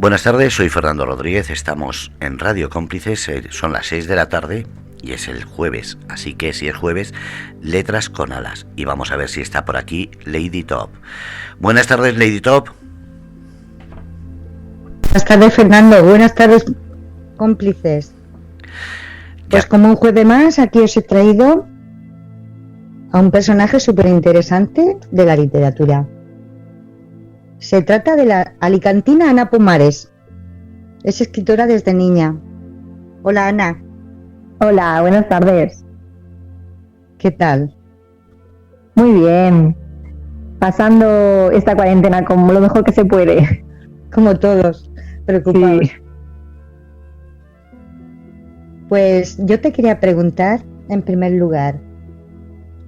Buenas tardes, soy Fernando Rodríguez, estamos en Radio Cómplices, son las 6 de la tarde y es el jueves, así que si es jueves, letras con alas. Y vamos a ver si está por aquí Lady Top. Buenas tardes, Lady Top. Buenas tardes, Fernando, buenas tardes, cómplices. Pues como un jueves más, aquí os he traído a un personaje súper interesante de la literatura. Se trata de la alicantina Ana Pomares. Es escritora desde niña. Hola, Ana. Hola, buenas tardes. ¿Qué tal? Muy bien. Pasando esta cuarentena como lo mejor que se puede. Como todos, preocupados. Sí. Pues yo te quería preguntar, en primer lugar,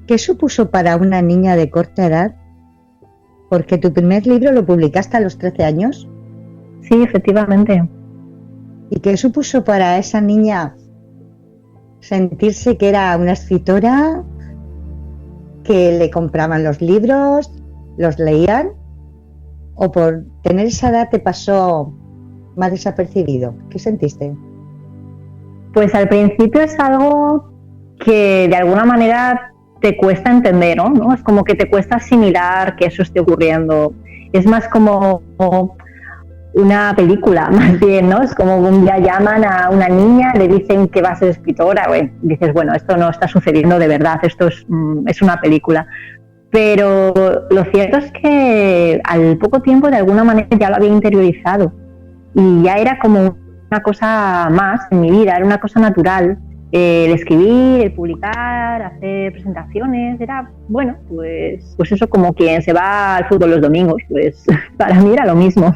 ¿qué supuso para una niña de corta edad? Porque tu primer libro lo publicaste a los 13 años. Sí, efectivamente. ¿Y qué supuso para esa niña sentirse que era una escritora, que le compraban los libros, los leían? ¿O por tener esa edad te pasó más desapercibido? ¿Qué sentiste? Pues al principio es algo que de alguna manera te cuesta entender, ¿no? Es como que te cuesta asimilar que eso esté ocurriendo. Es más como una película, más bien, ¿no? Es como un día llaman a una niña, le dicen que va a ser escritora, bueno, dices, bueno, esto no está sucediendo de verdad, esto es una película. Pero lo cierto es que al poco tiempo de alguna manera ya lo había interiorizado y ya era como una cosa más en mi vida, era una cosa natural. El escribir, el publicar, hacer presentaciones, era, bueno, pues eso como quien se va al fútbol los domingos, pues para mí era lo mismo.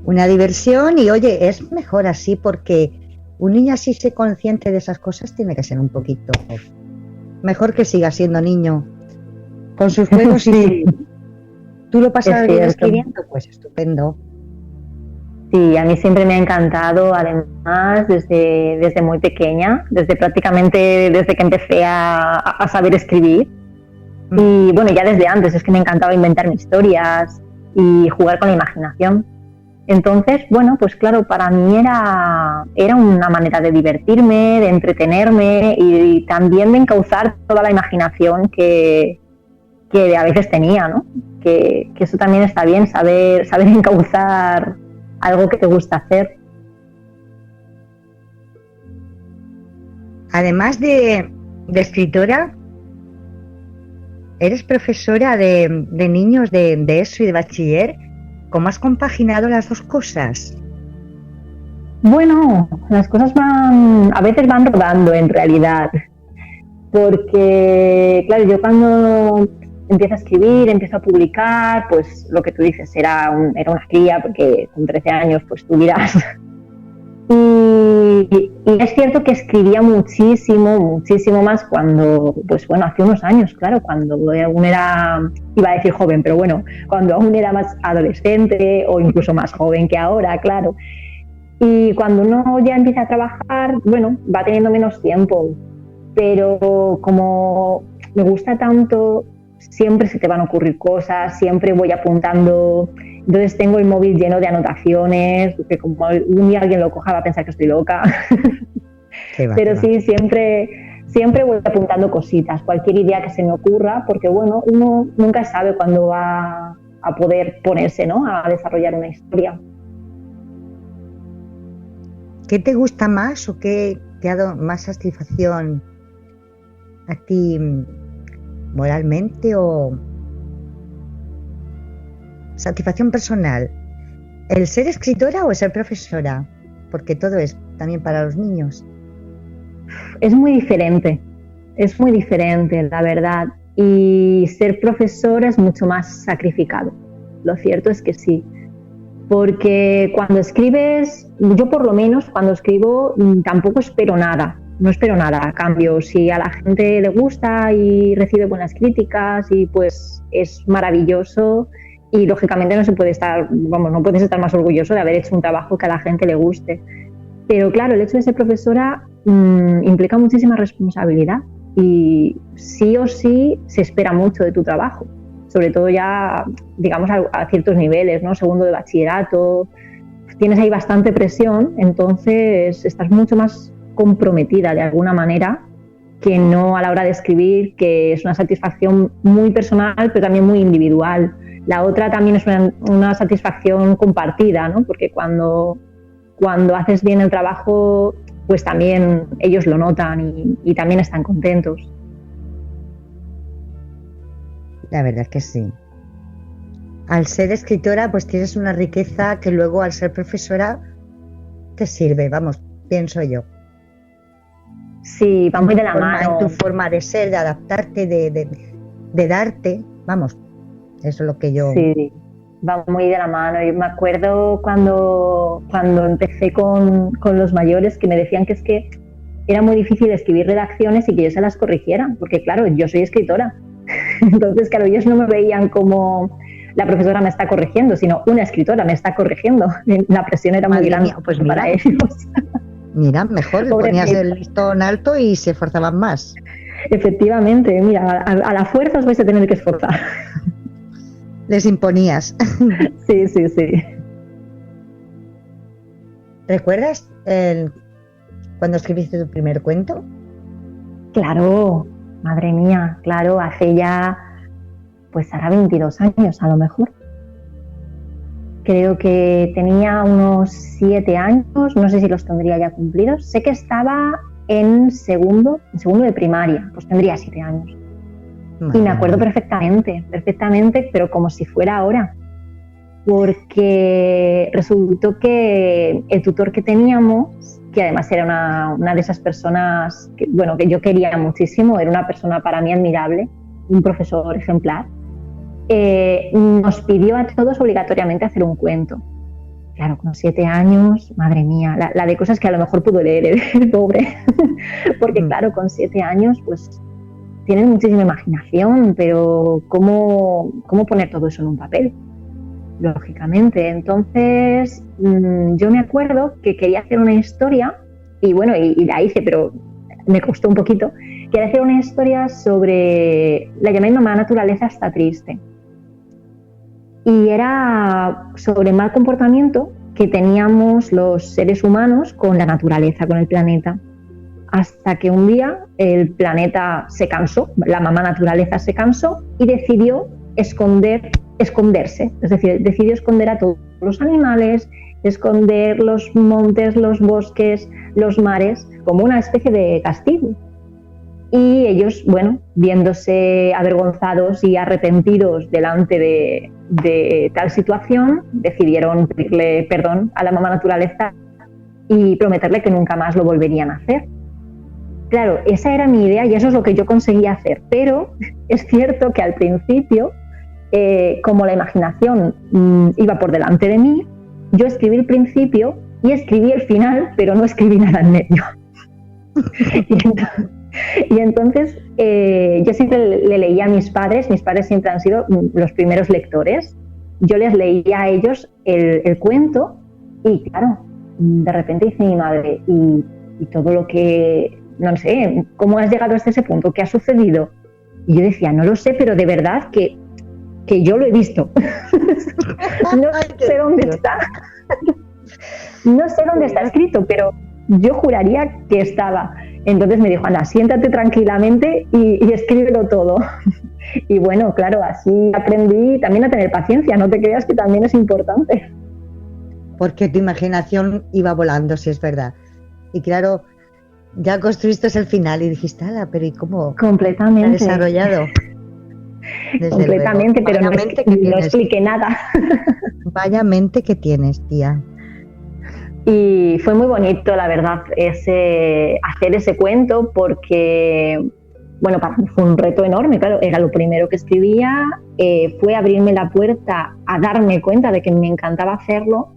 Una diversión y oye, es mejor así porque un niño así se consciente de esas cosas tiene que ser un poquito mejor que siga siendo niño con sus juegos. Sí. Y tú lo pasas bien escribiendo, pues estupendo. Sí, a mí siempre me ha encantado, además, desde muy pequeña, prácticamente desde que empecé a saber escribir. Y bueno, ya desde antes, es que me encantaba inventarme historias y jugar con la imaginación. Entonces, bueno, pues claro, para mí era una manera de divertirme, de entretenerme y también de encauzar toda la imaginación que a veces tenía, ¿no? Que eso también está bien, saber encauzar algo que te gusta hacer. Además de escritora, eres profesora de niños de ESO y de bachiller. ¿Cómo has compaginado las dos cosas? Bueno, las cosas a veces van rodando en realidad, porque claro, yo cuando empiezo a escribir, empiezo a publicar, pues lo que tú dices, era una cría, porque con 13 años, pues tú dirás. Y es cierto que escribía muchísimo más cuando, pues bueno, hace unos años, claro, cuando aún era, iba a decir joven, pero bueno, cuando aún era más adolescente o incluso más joven que ahora, claro. Y cuando uno ya empieza a trabajar, bueno, va teniendo menos tiempo, pero como me gusta tanto, siempre se te van a ocurrir cosas, siempre voy apuntando. Entonces tengo el móvil lleno de anotaciones, que como un día alguien lo coja va a pensar que estoy loca. Pero sí, siempre voy apuntando cositas, cualquier idea que se me ocurra, porque bueno, uno nunca sabe cuándo va a poder ponerse, ¿no?, a desarrollar una historia. ¿Qué te gusta más o qué te ha dado más satisfacción a ti moralmente o satisfacción personal? ¿El ser escritora o el ser profesora? Porque todo es también para los niños. Es muy diferente, la verdad. Y ser profesora es mucho más sacrificado. Lo cierto es que sí. Porque cuando escribes, yo por lo menos cuando escribo tampoco espero nada. No espero nada a cambio. Si a la gente le gusta y recibe buenas críticas, y pues es maravilloso. Y lógicamente no puedes estar más orgulloso de haber hecho un trabajo que a la gente le guste. Pero claro, el hecho de ser profesora implica muchísima responsabilidad y sí o sí se espera mucho de tu trabajo. sobre todo ya, digamos, a ciertos niveles, ¿no? Segundo de bachillerato, tienes ahí bastante presión, entonces estás mucho más comprometida de alguna manera que no a la hora de escribir, que es una satisfacción muy personal, pero también muy individual. La otra también es una satisfacción compartida, ¿no? Porque cuando haces bien el trabajo, pues también ellos lo notan y también están contentos. La verdad es que sí. Al ser escritora, pues tienes una riqueza que luego al ser profesora te sirve, vamos, pienso yo. Sí, va muy de la mano. En tu forma de ser, de adaptarte, de darte, vamos, eso es lo que yo... Sí, va muy de la mano. Yo me acuerdo cuando empecé con los mayores que me decían que es que era muy difícil escribir redacciones y que yo se las corrigiera, porque claro, yo soy escritora. Entonces, claro, ellos no me veían como la profesora me está corrigiendo, sino una escritora me está corrigiendo. La presión era muy grande pues para ellos. Mira, mejor, le ponías el listón alto y se esforzaban más. Efectivamente, mira, a la fuerza os vais a tener que esforzar. Les imponías. Sí, sí, sí. ¿Recuerdas cuando escribiste tu primer cuento? Claro, madre mía, claro, hace ya, pues hará 22 años a lo mejor. Creo que tenía unos 7 años, no sé si los tendría ya cumplidos. Sé que estaba en segundo de primaria, pues tendría 7 años. Y me acuerdo perfectamente, pero como si fuera ahora. Porque resultó que el tutor que teníamos, que además era una de esas personas que yo quería muchísimo, era una persona para mí admirable, un profesor ejemplar, nos pidió a todos obligatoriamente hacer un cuento. Claro, con 7 años, madre mía, la de cosas que a lo mejor pudo leer el pobre, porque claro, con 7 años pues tienen muchísima imaginación, pero ¿cómo poner todo eso en un papel? Lógicamente. Entonces yo me acuerdo que quería hacer una historia y bueno, y la hice, pero me costó un poquito. Quería hacer una historia sobre, la llamé Mamá Naturaleza está triste, y era sobre el mal comportamiento que teníamos los seres humanos con la naturaleza, con el planeta, hasta que un día el planeta se cansó, la mamá naturaleza se cansó y decidió esconderse, es decir, decidió esconder a todos los animales, esconder los montes, los bosques, los mares, como una especie de castigo. Y ellos, bueno, viéndose avergonzados y arrepentidos delante de tal situación, decidieron pedirle perdón a la mamá naturaleza y prometerle que nunca más lo volverían a hacer. Claro, esa era mi idea y eso es lo que yo conseguía hacer, pero es cierto que al principio, como la imaginación iba por delante de mí, yo escribí el principio y escribí el final, pero no escribí nada en medio. Y entonces yo siempre le leía a mis padres siempre han sido los primeros lectores, yo les leía a ellos el cuento y claro, de repente dice mi madre, y todo lo que, no sé, ¿cómo has llegado hasta ese punto? ¿Qué ha sucedido? Y yo decía, no lo sé, pero de verdad que yo lo he visto. No sé dónde está. No sé dónde está escrito, pero yo juraría que estaba. Entonces me dijo, anda, siéntate tranquilamente y escríbelo todo. Y bueno, claro, así aprendí también a tener paciencia, no te creas que también es importante. Porque tu imaginación iba volando, si es verdad. Y claro, ya construiste el final y dijiste, ala, pero ¿y cómo? Completamente. ¿Te has desarrollado? Desde completamente, luego. Pero no expliqué nada. Vaya mente que tienes, tía. Y fue muy bonito, la verdad, hacer ese cuento porque, bueno, para mí fue un reto enorme, claro, era lo primero que escribía, fue abrirme la puerta a darme cuenta de que me encantaba hacerlo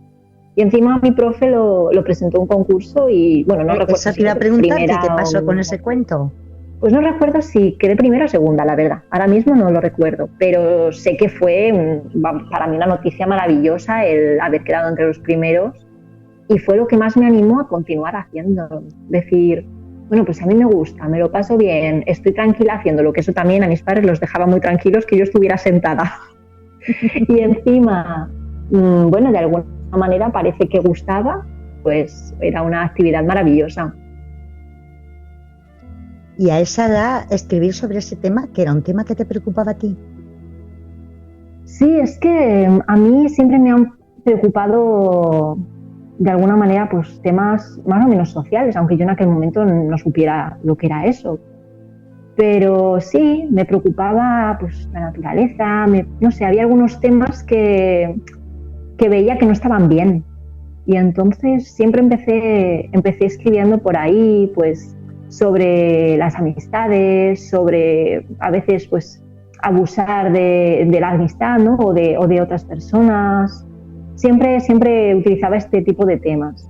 y encima mi profe lo presentó en un concurso y, bueno, no recuerdo si te iba a preguntar qué pasó con ese cuento. Pues no recuerdo si quedé primera o segunda, la verdad. Ahora mismo no lo recuerdo, pero sé que fue para mí una noticia maravillosa el haber quedado entre los primeros y fue lo que más me animó a continuar haciendo. Decir, bueno, pues a mí me gusta, me lo paso bien, estoy tranquila haciéndolo, que eso también a mis padres los dejaba muy tranquilos que yo estuviera sentada. Y encima, bueno, de alguna manera parece que gustaba, pues era una actividad maravillosa. Y a esa edad, escribir sobre ese tema, que era un tema que te preocupaba a ti. Sí, es que a mí siempre me han preocupado de alguna manera pues temas más o menos sociales, aunque yo en aquel momento no supiera lo que era eso. Pero sí, me preocupaba pues la naturaleza, no sé, había algunos temas que veía que no estaban bien. Y entonces siempre empecé escribiendo por ahí, pues sobre las amistades, sobre a veces pues abusar de la amistad, ¿no? o de otras personas. Siempre utilizaba este tipo de temas.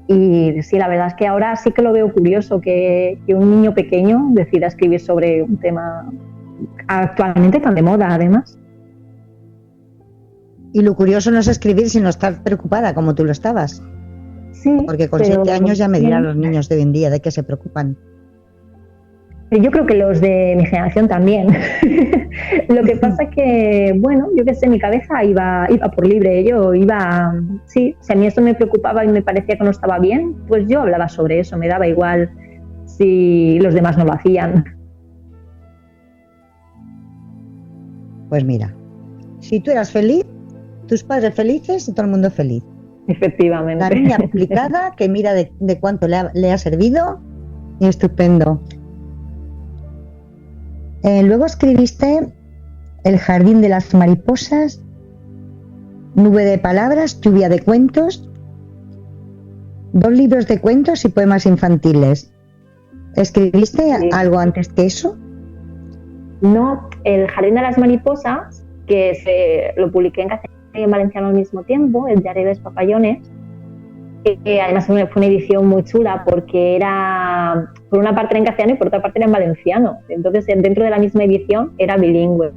Y sí, la verdad es que ahora sí que lo veo curioso que un niño pequeño decida escribir sobre un tema actualmente tan de moda, además. Y lo curioso no es escribir, sino estar preocupada, como tú lo estabas. Sí, porque con 7 años ya me dirán los niños de hoy en día de qué se preocupan. Yo creo que los de mi generación también. Lo que pasa es que, bueno, yo qué sé, mi cabeza iba por libre. Sí, si a mí esto me preocupaba y me parecía que no estaba bien, pues yo hablaba sobre eso, me daba igual si los demás no lo hacían. Pues mira, si tú eras feliz, tus padres felices y todo el mundo feliz. Efectivamente. La niña aplicada que mira de cuánto le ha servido, y estupendo. Luego escribiste El jardín de las mariposas, Nube de palabras, Lluvia de cuentos, 2 libros de cuentos y poemas infantiles. ¿Escribiste algo antes que eso? No, El jardín de las mariposas, que lo publiqué en castellano y en valenciano al mismo tiempo, el diario de los papallones. Además fue una edición muy chula porque era, por una parte era en castellano y por otra parte era en valenciano. Entonces dentro de la misma edición era bilingüe.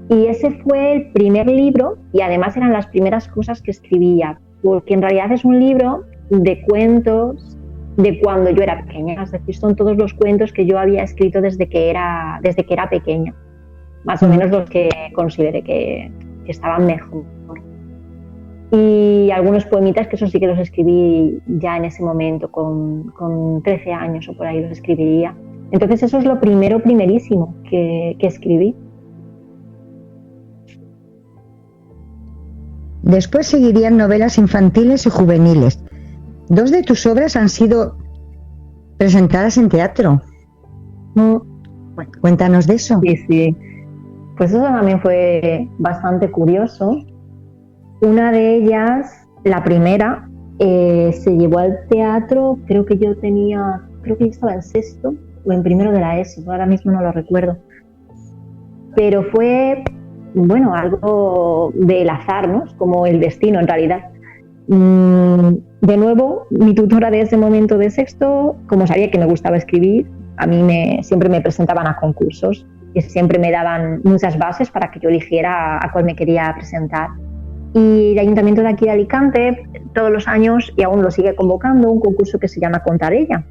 Y ese fue el primer libro y además eran las primeras cosas que escribía, porque en realidad es un libro de cuentos de cuando yo era pequeña. Es decir, son todos los cuentos que yo había escrito desde que era pequeña. Más o menos los que consideré que estaban mejor. Y algunos poemitas que eso sí que los escribí ya en ese momento, con 13 años o por ahí los escribiría. Entonces eso es lo primerísimo que escribí. Después seguirían novelas infantiles y juveniles. 2 de tus obras han sido presentadas en teatro. Cuéntanos de eso. Sí. Pues eso también fue bastante curioso. Una de ellas, la primera, se llevó al teatro, creo que yo estaba en 6º o en 1º de la ESO, ahora mismo no lo recuerdo. Pero fue, bueno, algo del azar, ¿no? Como el destino en realidad. De nuevo, mi tutora de ese momento de 6º, como sabía que me gustaba escribir, a mí siempre me presentaban a concursos y siempre me daban muchas bases para que yo eligiera a cuál me quería presentar. Y el Ayuntamiento de aquí de Alicante todos los años, y aún lo sigue convocando, un concurso que se llama Contarella.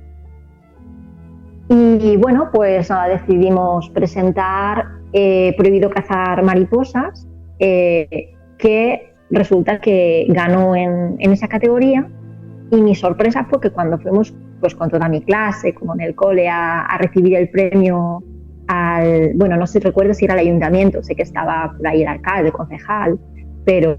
Y bueno, pues decidimos presentar Prohibido cazar mariposas, que resulta que ganó en esa categoría. Y mi sorpresa fue que cuando fuimos pues con toda mi clase, como en el cole, a recibir el premio bueno, no sé, recuerdo si era el ayuntamiento, sé que estaba por ahí el alcalde, el concejal, pero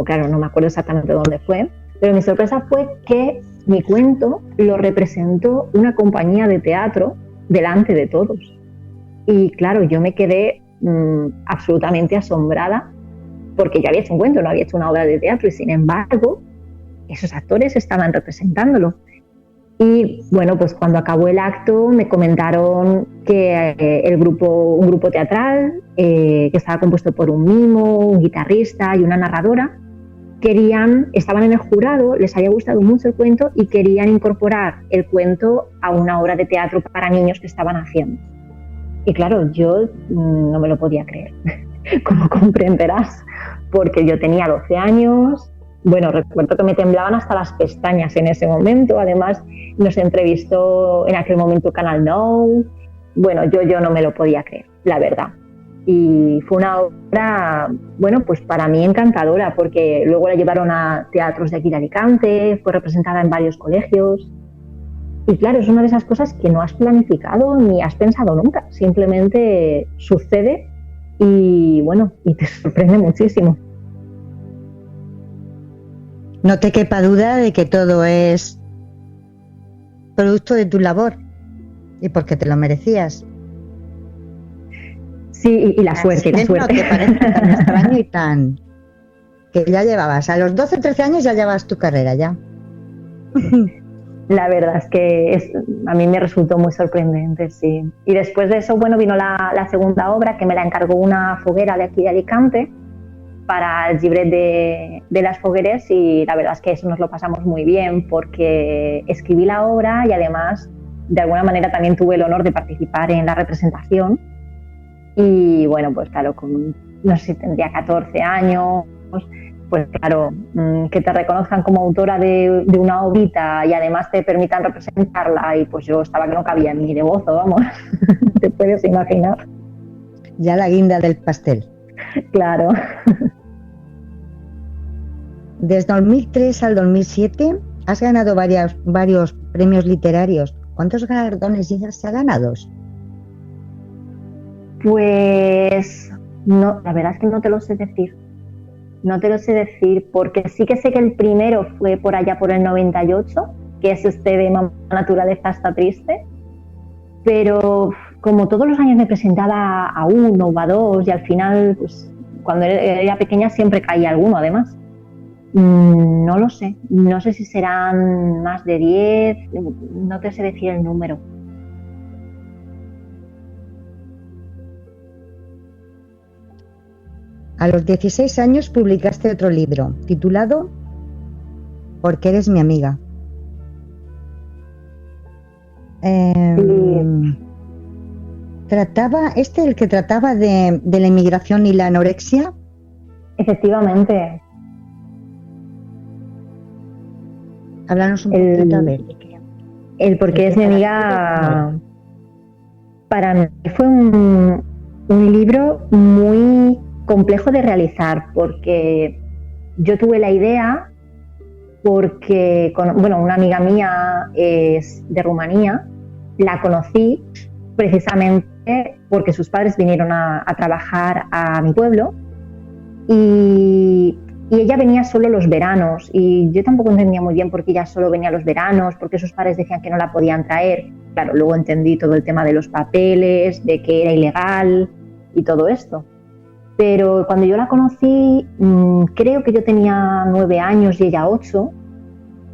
claro, no me acuerdo exactamente dónde fue, pero mi sorpresa fue que mi cuento lo representó una compañía de teatro delante de todos. Y claro, yo me quedé absolutamente asombrada porque yo había hecho un cuento, no había hecho una obra de teatro y sin embargo esos actores estaban representándolo. Y bueno, pues cuando acabó el acto me comentaron que un grupo teatral que estaba compuesto por un mimo, un guitarrista y una narradora, estaban en el jurado, les había gustado mucho el cuento y querían incorporar el cuento a una obra de teatro para niños que estaban haciendo. Y claro, yo no me lo podía creer, como comprenderás, porque yo tenía 12 años, bueno, recuerdo que me temblaban hasta las pestañas en ese momento. Además, nos entrevistó en aquel momento Canal Now. Bueno, yo no me lo podía creer, la verdad. Y fue una obra, bueno, pues para mí encantadora, porque luego la llevaron a teatros de aquí de Alicante, fue representada en varios colegios. Y claro, es una de esas cosas que no has planificado ni has pensado nunca. Simplemente sucede y, bueno, y te sorprende muchísimo. No te quepa duda de que todo es producto de tu labor y porque te lo merecías. Sí, y la suerte, la suerte. No te parece tan extraño y tan... que ya llevabas, a los 12 o 13 años ya llevabas tu carrera, ya. La verdad es que a mí me resultó muy sorprendente, sí. Y después de eso, bueno, vino la segunda obra, que me la encargó una foguera de aquí de Alicante, para el llibret de las fogueres, y la verdad es que eso nos lo pasamos muy bien porque escribí la obra y además de alguna manera también tuve el honor de participar en la representación. Y bueno, pues claro, no sé si tendría 14 años, pues claro, que te reconozcan como autora de una obrita y además te permitan representarla, y pues yo estaba que no cabía ni de gozo, vamos, te puedes imaginar. Ya la guinda del pastel. Claro. Desde 2003 al 2007 has ganado varios premios literarios. ¿Cuántos galardones ya has ganado? Pues no, la verdad es que no te lo sé decir. No te lo sé decir porque sí que sé que el primero fue por allá por el 98, que es de Mamá Naturaleza está triste, pero como todos los años me presentaba a uno o a dos y al final, pues cuando era pequeña siempre caía alguno además. No lo sé, no sé si serán más de 10, no te sé decir el número. A los 16 años publicaste otro libro titulado Porque eres mi amiga. El que trataba de la inmigración y la anorexia. Efectivamente. Háblanos un poquito, a ver. El Porque es mi amiga, para mí fue un libro muy complejo de realizar, porque yo tuve la idea porque, una amiga mía es de Rumanía, la conocí precisamente porque sus padres vinieron a trabajar a mi pueblo y ella venía solo los veranos y yo tampoco entendía muy bien por qué ella solo venía los veranos, porque sus padres decían que no la podían traer. Claro, luego entendí todo el tema de los papeles, de que era ilegal y todo esto. Pero cuando yo la conocí, creo que yo tenía 9 años y ella 8,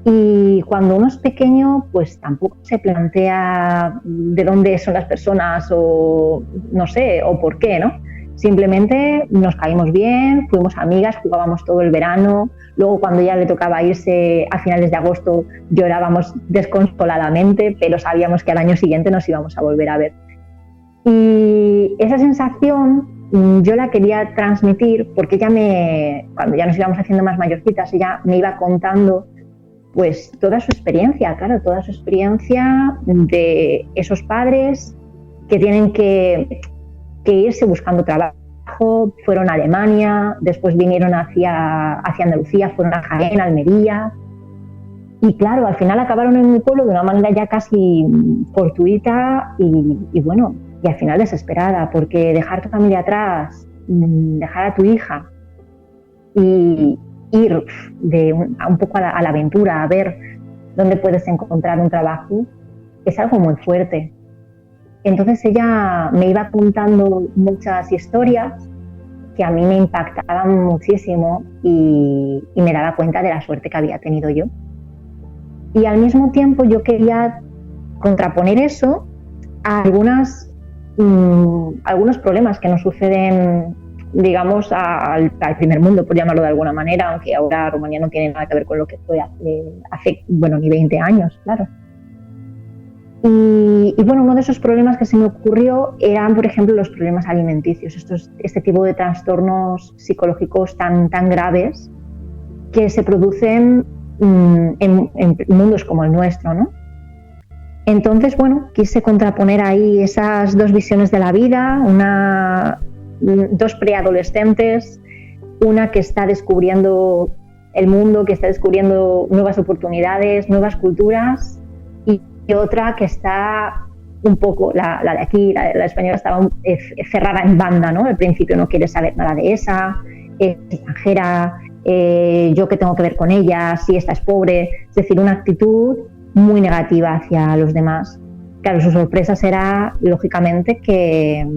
y cuando uno es pequeño, pues tampoco se plantea de dónde son las personas o no sé, o por qué, ¿no? Simplemente nos caímos bien, fuimos amigas, jugábamos todo el verano. Luego cuando ya le tocaba irse a finales de agosto llorábamos desconsoladamente, pero sabíamos que al año siguiente nos íbamos a volver a ver. Y esa sensación yo la quería transmitir porque cuando ya nos íbamos haciendo más mayorcitas, ella me iba contando pues toda su experiencia, claro, toda su experiencia de esos padres que tienen que irse buscando trabajo, fueron a Alemania, después vinieron hacia Andalucía, fueron a Jaén, Almería, y claro, al final acabaron en mi pueblo de una manera ya casi fortuita y bueno, y al final desesperada, porque dejar tu familia atrás, dejar a tu hija y ir un poco a la aventura, a ver dónde puedes encontrar un trabajo, es algo muy fuerte. Entonces ella me iba contando muchas historias que a mí me impactaban muchísimo y me daba cuenta de la suerte que había tenido yo. Y al mismo tiempo yo quería contraponer eso a algunos problemas que nos suceden, digamos, al primer mundo, por llamarlo de alguna manera, aunque ahora Rumanía no tiene nada que ver con lo que fue hace ni 20 años, claro. Y bueno, uno de esos problemas que se me ocurrió eran, por ejemplo, los problemas alimenticios, este tipo de trastornos psicológicos tan graves que se producen en mundos como el nuestro, ¿no? Entonces, bueno, quise contraponer ahí esas dos visiones de la vida, dos preadolescentes, una que está descubriendo el mundo, que está descubriendo nuevas oportunidades, nuevas culturas, y otra que está un poco, la de aquí, la española, estaba cerrada en banda, ¿no? Al principio no quiere saber nada de esa, es extranjera, yo qué tengo que ver con ella, si esta es pobre, es decir, una actitud muy negativa hacia los demás. Claro, su sorpresa será, lógicamente, que,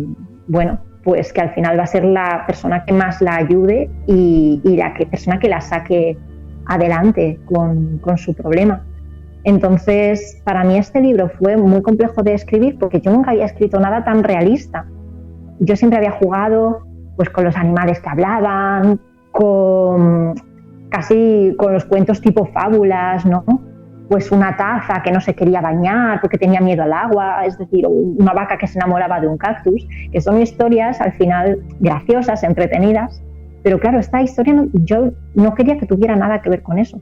bueno, pues que al final va a ser la persona que más la ayude y la persona que la saque adelante con su problema. Entonces, para mí este libro fue muy complejo de escribir porque yo nunca había escrito nada tan realista. Yo siempre había jugado pues con los animales que hablaban, casi con los cuentos tipo fábulas, ¿no? Pues una taza que no se quería bañar porque tenía miedo al agua, es decir, una vaca que se enamoraba de un cactus, que son historias al final graciosas, entretenidas, pero claro, esta historia yo no quería que tuviera nada que ver con eso.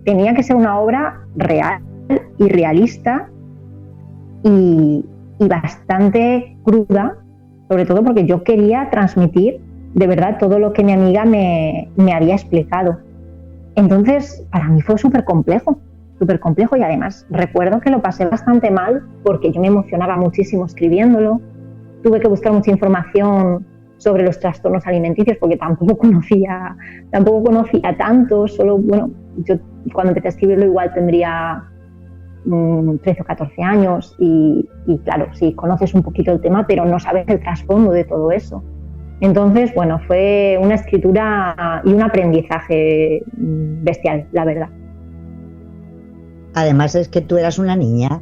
Tenía que ser una obra real y realista y bastante cruda, sobre todo porque yo quería transmitir de verdad todo lo que mi amiga me había explicado. Entonces, para mí fue súper complejo y además recuerdo que lo pasé bastante mal porque yo me emocionaba muchísimo escribiéndolo. Tuve que buscar mucha información sobre los trastornos alimenticios porque tampoco conocía tanto, solo, bueno, yo cuando empecé a escribirlo igual tendría 13 o 14 años y claro, sí, conoces un poquito el tema, pero no sabes el trasfondo de todo eso. Entonces, bueno, fue una escritura y un aprendizaje bestial, la verdad. Además es que tú eras una niña.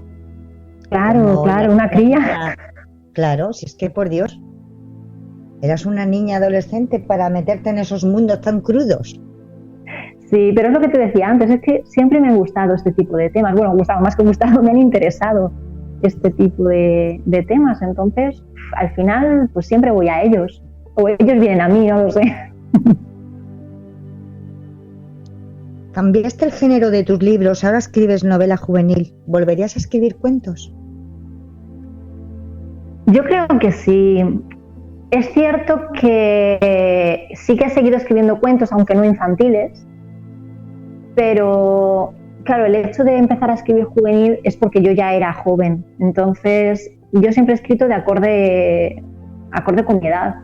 Claro, una cría. Claro, si es que por Dios, eras una niña adolescente para meterte en esos mundos tan crudos. Sí, pero es lo que te decía antes, es que siempre me han gustado este tipo de temas. Bueno, más que gustado, me han interesado este tipo de temas. Entonces, al final, pues siempre voy a ellos. O ellos vienen a mí, no lo sé. Cambiaste el género de tus libros, ahora escribes novela juvenil. ¿Volverías a escribir cuentos? Yo creo que sí. Es cierto que sí que he seguido escribiendo cuentos, aunque no infantiles, pero claro, el hecho de empezar a escribir juvenil es porque yo ya era joven. Entonces, yo siempre he escrito de acorde con mi edad.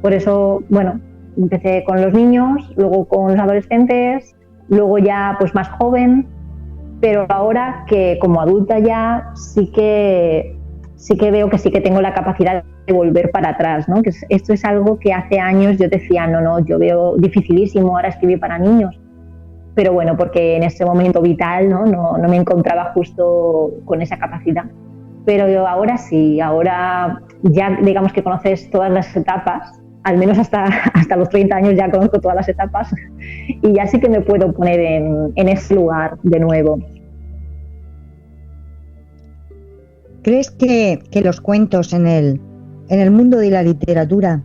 Por eso, bueno, empecé con los niños, luego con los adolescentes, luego ya pues más joven, pero ahora que como adulta ya sí que veo que sí que tengo la capacidad de volver para atrás, ¿no? Que esto es algo que hace años yo decía, no, yo veo dificilísimo ahora escribir para niños, pero bueno, porque en ese momento vital no me encontraba justo con esa capacidad. Pero yo ahora sí, ahora ya digamos que conoces todas las etapas, al menos hasta los 30 años ya conozco todas las etapas y ya sí que me puedo poner en ese lugar de nuevo. ¿Crees que los cuentos en el mundo de la literatura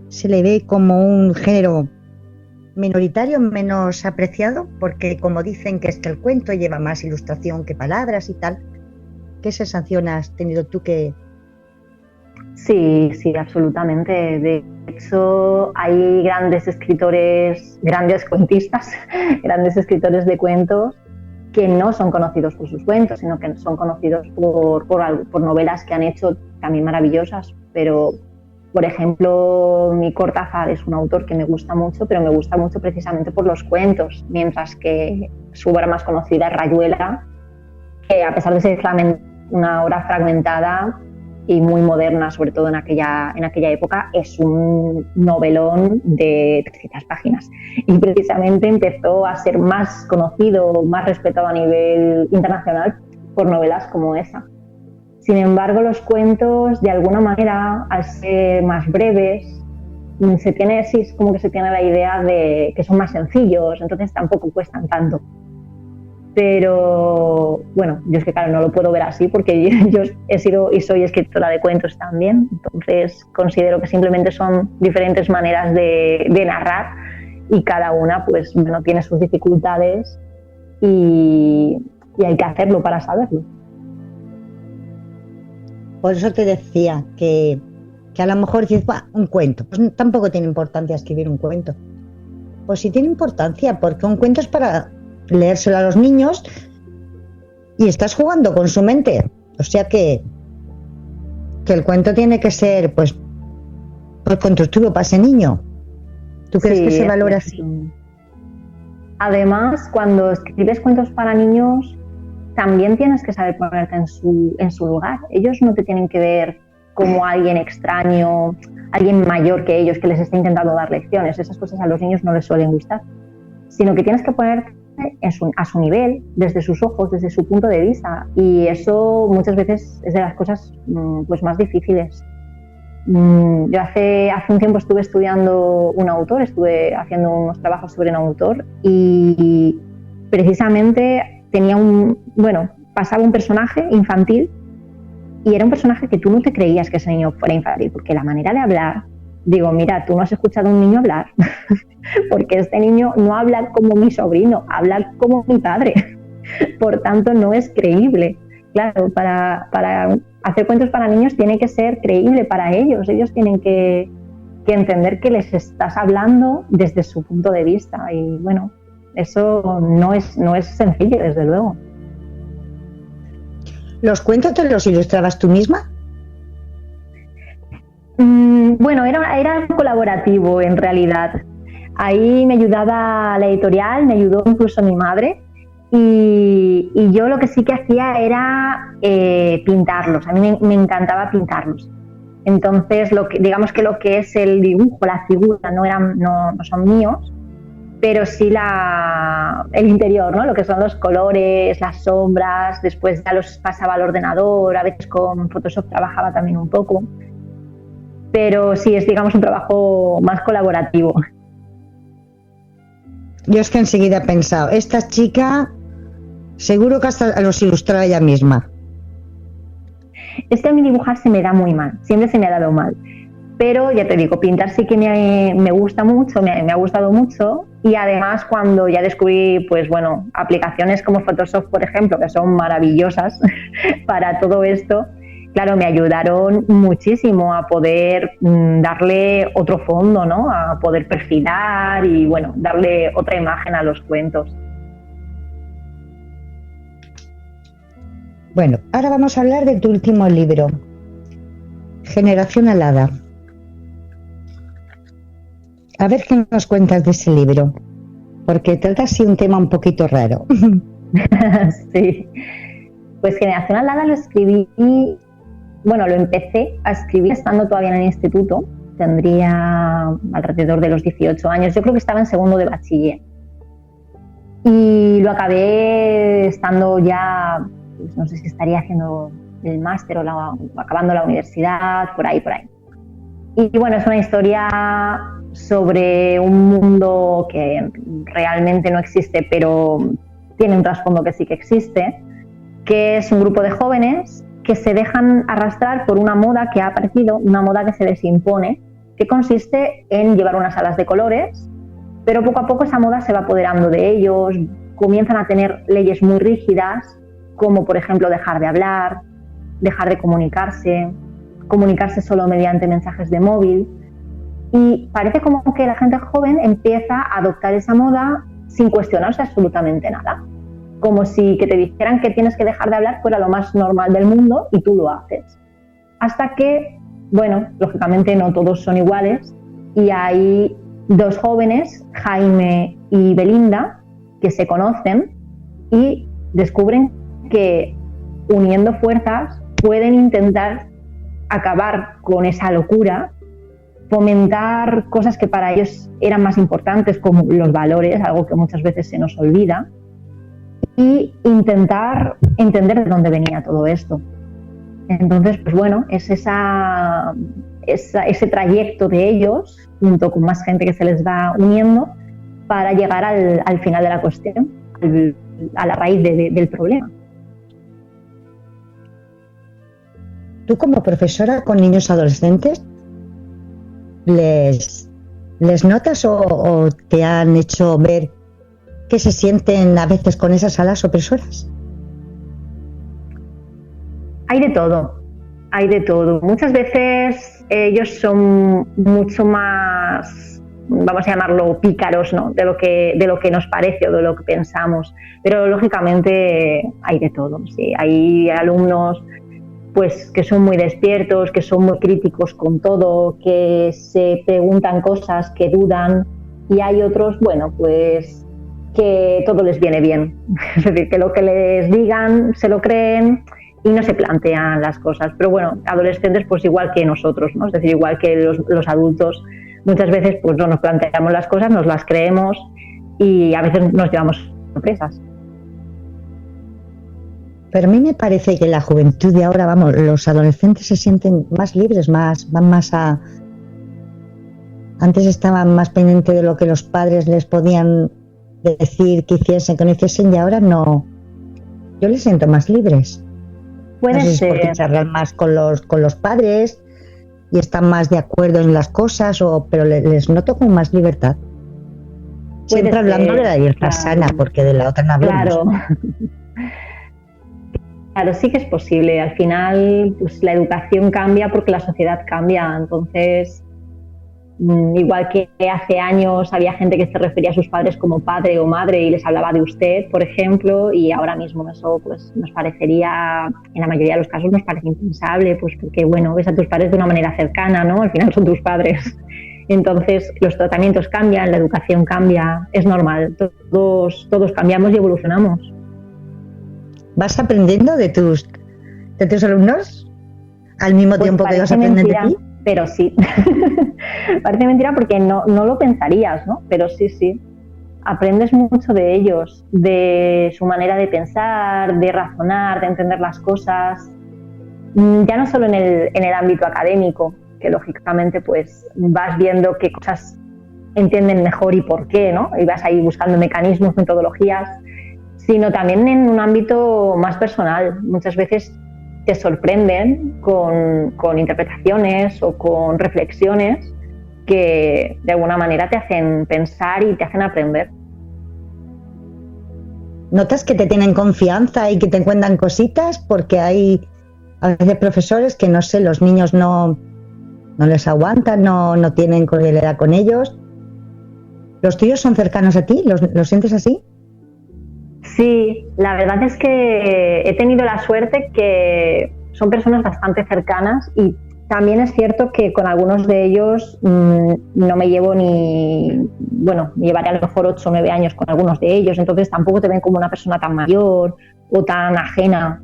se le ve como un género minoritario, menos apreciado? Porque como dicen que es que el cuento lleva más ilustración que palabras y tal. ¿Qué sensación has tenido tú que...? Sí, absolutamente. De hecho, hay grandes escritores, grandes cuentistas, grandes escritores de cuentos que no son conocidos por sus cuentos, sino que son conocidos por novelas que han hecho también maravillosas. Pero, por ejemplo, mi Cortázar es un autor que me gusta mucho, pero me gusta mucho precisamente por los cuentos, mientras que su obra más conocida es Rayuela, que a pesar de ser una obra fragmentada y muy moderna, sobre todo en aquella época, es un novelón de 300 páginas. Y precisamente empezó a ser más conocido, más respetado a nivel internacional por novelas como esa. Sin embargo, los cuentos, de alguna manera, al ser más breves, se tiene la idea de que son más sencillos, entonces tampoco cuestan tanto. Pero bueno, yo es que claro, no lo puedo ver así porque yo he sido y soy escritora de cuentos también, entonces considero que simplemente son diferentes maneras de narrar y cada una pues bueno, tiene sus dificultades y hay que hacerlo para saberlo. Por eso te decía que a lo mejor dices, un cuento, pues tampoco tiene importancia escribir un cuento. Pues sí tiene importancia, porque un cuento es para leérselo a los niños y estás jugando con su mente. O sea que el cuento tiene que ser pues constructivo para ese niño. ¿Tú crees que se valora así? Además, cuando escribes cuentos para niños, también tienes que saber ponerte en su lugar. Ellos no te tienen que ver como alguien extraño, alguien mayor que ellos que les está intentando dar lecciones. Esas cosas a los niños no les suelen gustar, sino que tienes que ponerte a su nivel, desde sus ojos, desde su punto de vista, y eso muchas veces es de las cosas pues más difíciles. Yo hace un tiempo estuve estudiando un autor, estuve haciendo unos trabajos sobre un autor y precisamente pasaba un personaje infantil y era un personaje que tú no te creías que ese niño fuera infantil, porque la manera de hablar, digo, mira, tú no has escuchado a un niño hablar, porque este niño no habla como mi sobrino, habla como mi padre, por tanto no es creíble. Claro, para hacer cuentos para niños tiene que ser creíble para ellos tienen que entender que les estás hablando desde su punto de vista y bueno, eso no es sencillo, desde luego. ¿Los cuentos te los ilustrabas tú misma? Bueno, era algo colaborativo en realidad. Ahí me ayudaba la editorial, me ayudó incluso mi madre y yo lo que sí que hacía era pintarlos. A mí me encantaba pintarlos. Entonces, digamos que lo que es el dibujo, la figura, no son míos, pero sí el interior, ¿no? Lo que son los colores, las sombras, después ya los pasaba al ordenador, a veces con Photoshop trabajaba también un poco, pero sí es, digamos, un trabajo más colaborativo. Yo es que enseguida he pensado, esta chica seguro que hasta los ilustraba ella misma. Es que a mí dibujar se me da muy mal, siempre se me ha dado mal. Pero ya te digo, pintar sí que me gusta mucho, me ha gustado mucho y además cuando ya descubrí pues bueno, aplicaciones como Photoshop, por ejemplo, que son maravillosas para todo esto, claro, me ayudaron muchísimo a poder darle otro fondo, ¿no? A poder perfilar y bueno, darle otra imagen a los cuentos. Bueno, ahora vamos a hablar de tu último libro, Generación Alada. A ver qué nos cuentas de ese libro, porque trata así un tema un poquito raro. Sí, pues Generación Alada lo empecé a escribir estando todavía en el instituto, tendría alrededor de los 18 años, yo creo que estaba en segundo de bachiller. Y lo acabé estando ya, pues no sé si estaría haciendo el máster o acabando la universidad, por ahí. Y bueno, es una historia sobre un mundo que realmente no existe, pero tiene un trasfondo que sí que existe, que es un grupo de jóvenes que se dejan arrastrar por una moda que ha aparecido, una moda que se les impone, que consiste en llevar unas alas de colores, pero poco a poco esa moda se va apoderando de ellos, comienzan a tener leyes muy rígidas, como por ejemplo dejar de hablar, dejar de comunicarse solo mediante mensajes de móvil. Y parece como que la gente joven empieza a adoptar esa moda sin cuestionarse absolutamente nada. Como si que te dijeran que tienes que dejar de hablar fuera lo más normal del mundo y tú lo haces. Hasta que, bueno, lógicamente no todos son iguales y hay dos jóvenes, Jaime y Belinda, que se conocen y descubren que uniendo fuerzas pueden intentar acabar con esa locura, fomentar cosas que para ellos eran más importantes como los valores, algo que muchas veces se nos olvida, y intentar entender de dónde venía todo esto. Entonces, pues bueno, es ese trayecto de ellos, junto con más gente que se les va uniendo, para llegar al final de la cuestión, a la raíz del problema. Tú como profesora con niños adolescentes, ¿les ¿Les notas o te han hecho ver que se sienten a veces con esas alas opresoras? Hay de todo, hay de todo. Muchas veces ellos son mucho más, vamos a llamarlo pícaros, ¿no? de lo que nos parece o de lo que pensamos. Pero lógicamente hay de todo. Sí. Hay alumnos pues que son muy despiertos, que son muy críticos con todo, que se preguntan cosas, que dudan, y hay otros, bueno, pues que todo les viene bien. Es decir, que lo que les digan se lo creen y no se plantean las cosas. Pero bueno, adolescentes pues igual que nosotros, ¿no? Es decir, igual que los adultos, muchas veces pues no nos planteamos las cosas, nos las creemos y a veces nos llevamos sorpresas. Pero a mí me parece que la juventud de ahora, vamos, los adolescentes se sienten más libres, van más a... Antes estaban más pendientes de lo que los padres les podían decir que hiciesen, que no hiciesen, y ahora no. Yo les siento más libres. Puede no sé si ser. Es porque charlan más con los padres y están más de acuerdo en las cosas, pero les noto con más libertad. Siempre hablando de la libertad sana, porque de la otra no hablamos. Claro. Claro, sí que es posible. Al final, pues la educación cambia porque la sociedad cambia. Entonces, igual que hace años había gente que se refería a sus padres como padre o madre y les hablaba de usted, por ejemplo, y ahora mismo eso pues nos parecería, en la mayoría de los casos nos parece impensable, pues porque bueno, ves a tus padres de una manera cercana, ¿no? Al final son tus padres. Entonces, los tratamientos cambian, la educación cambia, es normal. Todos cambiamos y evolucionamos. ¿Vas aprendiendo de tus alumnos al mismo pues tiempo que vas aprendiendo de ti? Pero sí. Parece mentira porque no lo pensarías, ¿no? Pero sí. Aprendes mucho de ellos, de su manera de pensar, de razonar, de entender las cosas. Ya no solo en el ámbito académico, que lógicamente pues vas viendo qué cosas entienden mejor y por qué, ¿no? Y vas ahí buscando mecanismos, metodologías, sino también en un ámbito más personal. Muchas veces te sorprenden con interpretaciones o con reflexiones que de alguna manera te hacen pensar y te hacen aprender. ¿Notas que te tienen confianza y que te cuentan cositas? Porque hay a veces profesores que, no sé, los niños no les aguantan, no tienen cordialidad con ellos. ¿Los tuyos son cercanos a ti? ¿Los sientes así? Sí, la verdad es que he tenido la suerte que son personas bastante cercanas y también es cierto que con algunos de ellos no me llevo me llevaré a lo mejor 8 o 9 años con algunos de ellos, entonces tampoco te ven como una persona tan mayor o tan ajena.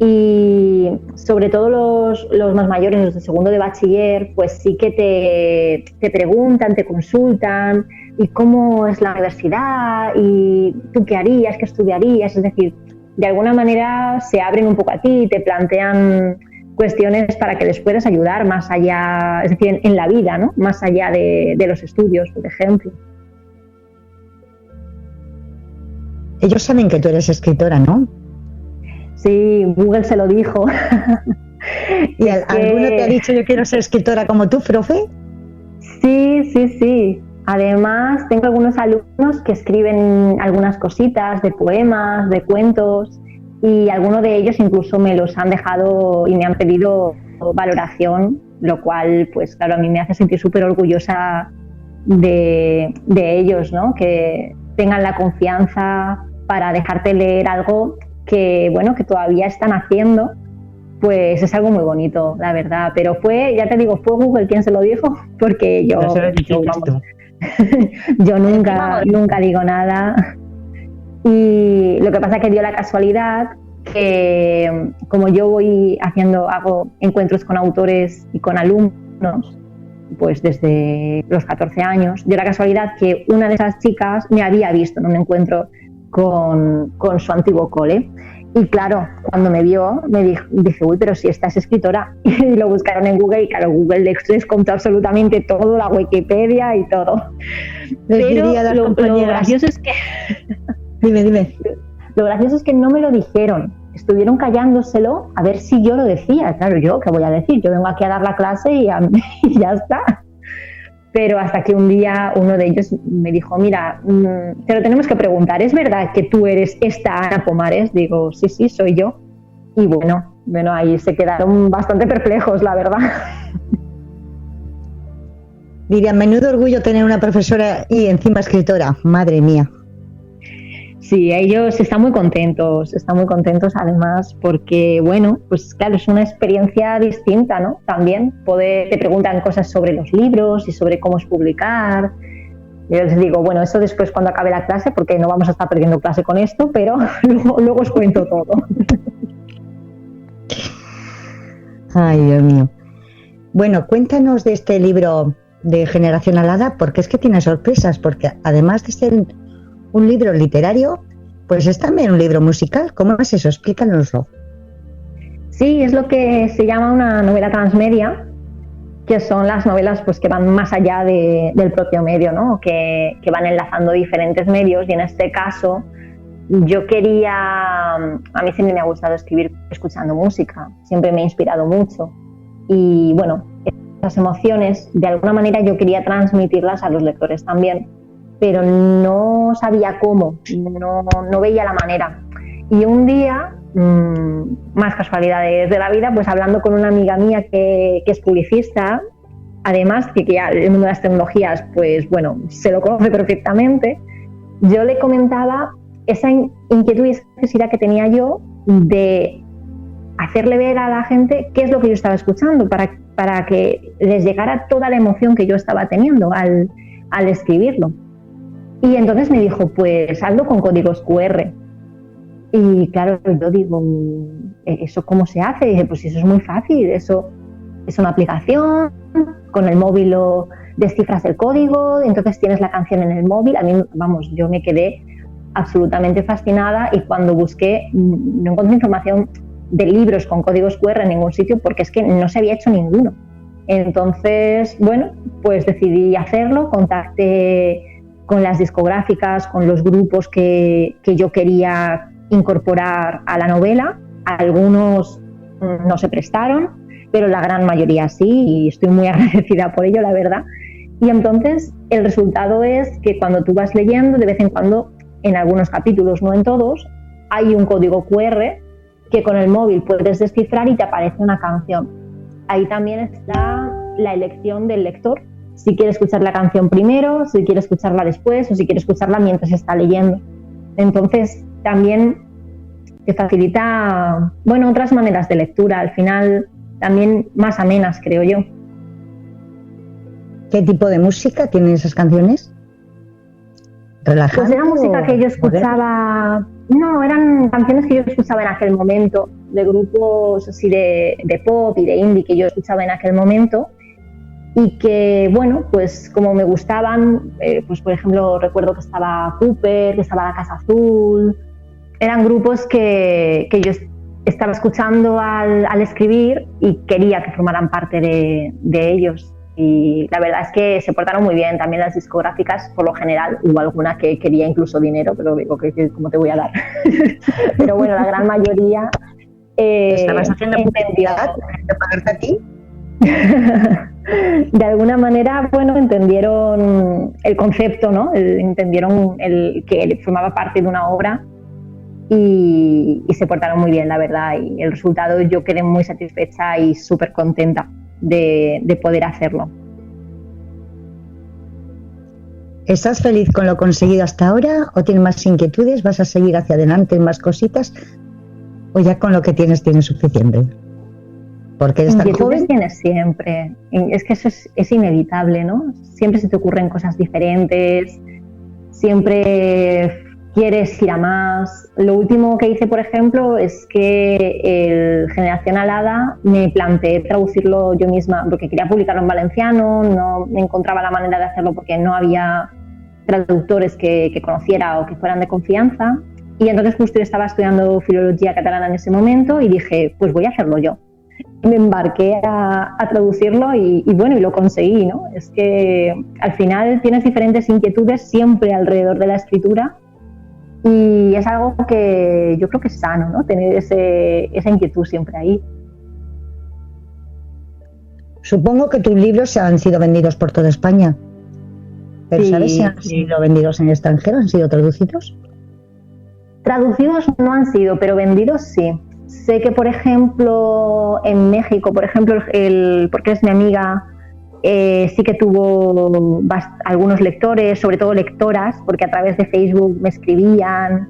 Y sobre todo los más mayores, los de segundo de bachiller, pues sí que te preguntan, te consultan, y cómo es la universidad, y tú qué harías, qué estudiarías, es decir, de alguna manera se abren un poco a ti, te plantean cuestiones para que les puedas ayudar más allá, es decir, en la vida, ¿no? Más allá de los estudios, por ejemplo. Ellos saben que tú eres escritora, ¿no? Sí, Google se lo dijo. ¿Y alguno te ha dicho yo quiero ser escritora como tú, profe? Sí. Además, tengo algunos alumnos que escriben algunas cositas de poemas, de cuentos, y algunos de ellos incluso me los han dejado y me han pedido valoración, lo cual, pues claro, a mí me hace sentir súper orgullosa de ellos, ¿no? Que tengan la confianza para dejarte leer algo que todavía están haciendo, pues es algo muy bonito, la verdad. Pero fue Google quien se lo dijo, porque yo nunca digo nada. Y lo que pasa es que dio la casualidad que, como yo hago encuentros con autores y con alumnos, pues desde los 14 años, dio la casualidad que una de esas chicas me había visto en un encuentro con su antiguo cole. Y claro, cuando me vio, dije, uy, pero si esta es escritora. Y lo buscaron en Google y claro, Google les contó absolutamente todo, la Wikipedia y todo. Pero lo gracioso es que... Dime. Lo gracioso es que no me lo dijeron. Estuvieron callándoselo a ver si yo lo decía. Claro, ¿yo qué voy a decir? Yo vengo aquí a dar la clase y ya está. Pero hasta que un día uno de ellos me dijo, mira, te lo tenemos que preguntar, ¿es verdad que tú eres esta Ana Pomares? Digo, sí, soy yo. Y bueno, ahí se quedaron bastante perplejos, la verdad. Diría, menudo orgullo tener una profesora y encima escritora, madre mía. Sí, ellos están muy contentos además porque, bueno, pues claro, es una experiencia distinta, ¿no? También te preguntan cosas sobre los libros y sobre cómo es publicar. Yo les digo, bueno, eso después cuando acabe la clase, porque no vamos a estar perdiendo clase con esto, pero luego os cuento todo. Ay, Dios mío. Bueno, cuéntanos de este libro de Generación Alada, porque es que tiene sorpresas, porque además de ser un libro literario, pues es también un libro musical. ¿Cómo es eso? Explícanoslo. Sí, es lo que se llama una novela transmedia, que son las novelas pues, que van más allá del propio medio, ¿no? Que van enlazando diferentes medios, y en este caso yo quería, a mí siempre me ha gustado escribir escuchando música, siempre me ha inspirado mucho, y bueno, esas emociones de alguna manera yo quería transmitirlas a los lectores también, pero no sabía cómo, no veía la manera. Y un día, más casualidades de la vida, pues hablando con una amiga mía que es publicista, además que ya el mundo de las tecnologías, pues bueno, se lo conoce perfectamente, yo le comentaba esa inquietud y esa necesidad que tenía yo de hacerle ver a la gente qué es lo que yo estaba escuchando, para que les llegara toda la emoción que yo estaba teniendo al escribirlo. Y entonces me dijo, pues hazlo con códigos QR. Y claro, yo digo, ¿eso cómo se hace? Y dije, pues eso es muy fácil, eso es una aplicación, con el móvil lo descifras el código, entonces tienes la canción en el móvil. A mí, vamos, yo me quedé absolutamente fascinada, y cuando busqué no encontré información de libros con códigos QR en ningún sitio, porque es que no se había hecho ninguno. Entonces, bueno, pues decidí hacerlo, contacté con las discográficas, con los grupos que yo quería incorporar a la novela. Algunos no se prestaron, pero la gran mayoría sí, y estoy muy agradecida por ello, la verdad. Y entonces el resultado es que cuando tú vas leyendo, de vez en cuando, en algunos capítulos, no en todos, hay un código QR que con el móvil puedes descifrar y te aparece una canción. Ahí también está la elección del lector, si quiere escuchar la canción primero, si quiere escucharla después o si quiere escucharla mientras está leyendo. Entonces también te facilita, bueno, otras maneras de lectura, al final también más amenas, creo yo. ¿Qué tipo de música tienen esas canciones? ¿Relajante? Pues era música que yo escuchaba, no, eran canciones que yo escuchaba en aquel momento, de grupos así de pop y de indie que yo escuchaba en aquel momento, y que, bueno, pues como me gustaban, pues por ejemplo recuerdo que estaba Cooper, que estaba La Casa Azul, eran grupos que yo estaba escuchando al escribir y quería que formaran parte de ellos. Y la verdad es que se portaron muy bien. También las discográficas, por lo general, hubo alguna que quería incluso dinero, pero digo, ¿cómo te voy a dar? Pero bueno, la gran mayoría ¿estabas haciendo publicidad de pagarte a ti? De alguna manera, bueno, entendieron el concepto, ¿no? Entendieron que formaba parte de una obra y se portaron muy bien, la verdad. Y el resultado, yo quedé muy satisfecha y súper contenta de poder hacerlo. ¿Estás feliz con lo conseguido hasta ahora o tienes más inquietudes? ¿Vas a seguir hacia adelante en más cositas? ¿O ya con lo que tienes suficiente? Porque eres tan joven. Tienes siempre. Es que eso es inevitable, ¿no? Siempre se te ocurren cosas diferentes, siempre quieres ir a más. Lo último que hice, por ejemplo, es que el Generación Alada me planteé traducirlo yo misma, porque quería publicarlo en valenciano, no encontraba la manera de hacerlo porque no había traductores que conociera o que fueran de confianza. Y entonces justo yo estaba estudiando filología catalana en ese momento y dije, pues voy a hacerlo yo. Me embarqué a traducirlo y bueno, y lo conseguí, ¿no? Es que al final tienes diferentes inquietudes siempre alrededor de la escritura y es algo que yo creo que es sano, ¿no? Tener esa inquietud siempre ahí. Supongo que tus libros se han sido vendidos por toda España. ¿Pero Sí, sabes si han sido vendidos en el extranjero? ¿Han sido traducidos? Traducidos no han sido, pero vendidos sí. Sé que, por ejemplo, en México, por ejemplo, porque es mi amiga, sí que tuvo algunos lectores, sobre todo lectoras, porque a través de Facebook me escribían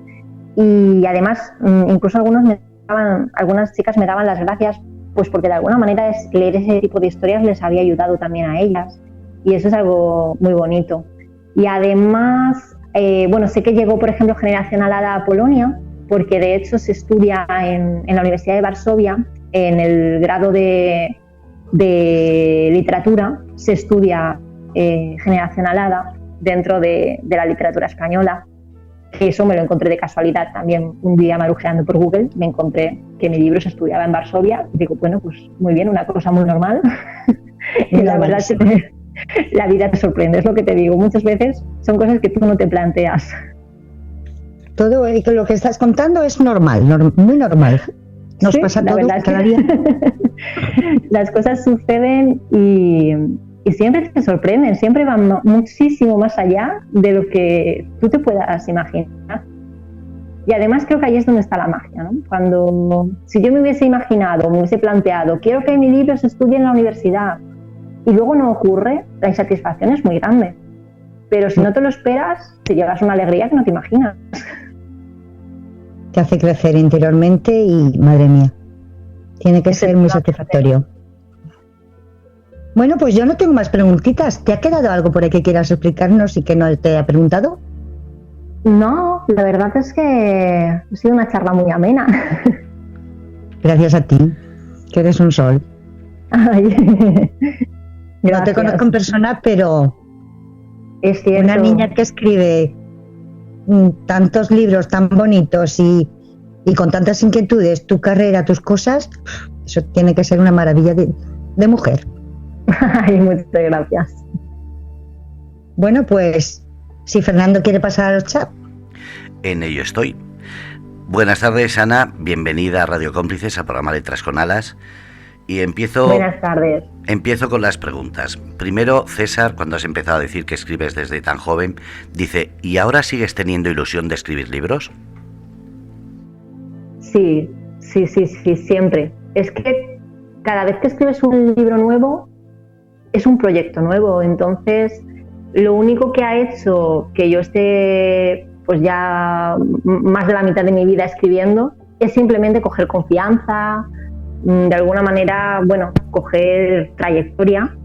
y además incluso algunas chicas me daban las gracias, pues porque de alguna manera leer ese tipo de historias les había ayudado también a ellas y eso es algo muy bonito. Y además, sé que llegó, por ejemplo, Generación Alada a Polonia, porque de hecho se estudia en la Universidad de Varsovia, en el grado de literatura, se estudia Generación Alada dentro de la literatura española. Eso me lo encontré de casualidad también, un día marujeando por Google, me encontré que mi libro se estudiaba en Varsovia y digo, bueno, pues muy bien, una cosa muy normal. Y la verdad es que la vida te sorprende, es lo que te digo, muchas veces son cosas que tú no te planteas. Todo lo que estás contando es normal, muy normal. Nos pasa a todos cada día. Las cosas suceden y siempre te sorprenden, siempre van muchísimo más allá de lo que tú te puedas imaginar. Y además creo que ahí es donde está la magia, ¿no? Si yo me hubiese imaginado, me hubiese planteado, quiero que mi libro se estudie en la universidad, y luego no ocurre, la insatisfacción es muy grande. Pero si no te lo esperas, te llevas una alegría que no te imaginas. Te hace crecer interiormente y, madre mía, tiene que ser muy satisfactorio. Bueno, pues yo no tengo más preguntitas. ¿Te ha quedado algo por ahí que quieras explicarnos y que no te haya preguntado? No, la verdad es que ha sido una charla muy amena. Gracias a ti, que eres un sol. Ay, no te conozco en persona, pero es cierto. Una niña que escribe tantos libros tan bonitos y con tantas inquietudes, tu carrera, tus cosas, eso tiene que ser una maravilla de mujer. Ay, muchas gracias. Bueno, pues si Fernando quiere pasar al chat. En ello estoy. Buenas tardes, Ana, bienvenida a Radio Cómplices, al programa Letras con Alas. Y Buenas tardes. Empiezo con las preguntas. Primero, César, cuando has empezado a decir que escribes desde tan joven, dice, ¿y ahora sigues teniendo ilusión de escribir libros? Sí, siempre. Es que cada vez que escribes un libro nuevo, es un proyecto nuevo. Entonces, lo único que ha hecho que yo esté pues ya más de la mitad de mi vida escribiendo es simplemente coger confianza, de alguna manera, coger trayectoria,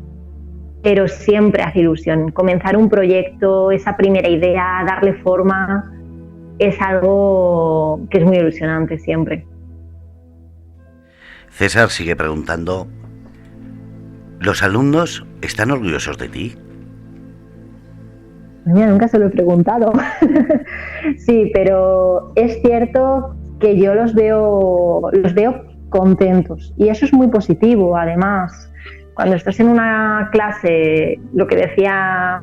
pero siempre hace ilusión. Comenzar un proyecto, esa primera idea, darle forma, es algo que es muy ilusionante siempre. César sigue preguntando, ¿los alumnos están orgullosos de ti? Mira, nunca se lo he preguntado. Sí, pero es cierto que yo los veo contentos y eso es muy positivo. Además, cuando estás en una clase, lo que decía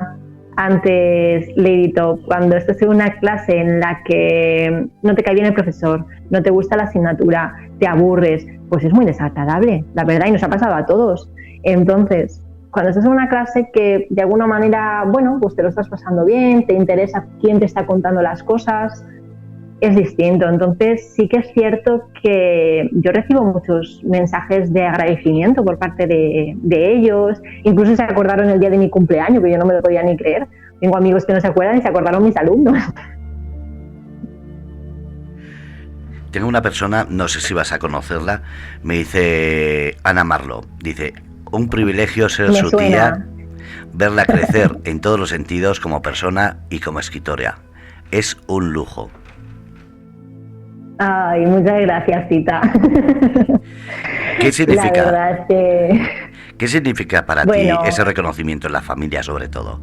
antes Lady Top, cuando estás en una clase en la que no te cae bien el profesor, no te gusta la asignatura, te aburres, pues es muy desagradable, la verdad, y nos ha pasado a todos. Entonces, cuando estás en una clase que de alguna manera, pues te lo estás pasando bien, te interesa quién te está contando las cosas, es distinto. Entonces sí que es cierto que yo recibo muchos mensajes de agradecimiento por parte de ellos, incluso se acordaron el día de mi cumpleaños, que yo no me lo podía ni creer. Tengo amigos que no se acuerdan y se acordaron mis alumnos. Tengo una persona, no sé si vas a conocerla, me dice Ana Marlo, dice, un privilegio ser su tía, verla crecer en todos los sentidos como persona y como escritora. Es un lujo. Ay, muchas gracias, Tita. ¿Qué significa? La verdad es que... ¿Qué significa para ti ese reconocimiento en la familia, sobre todo?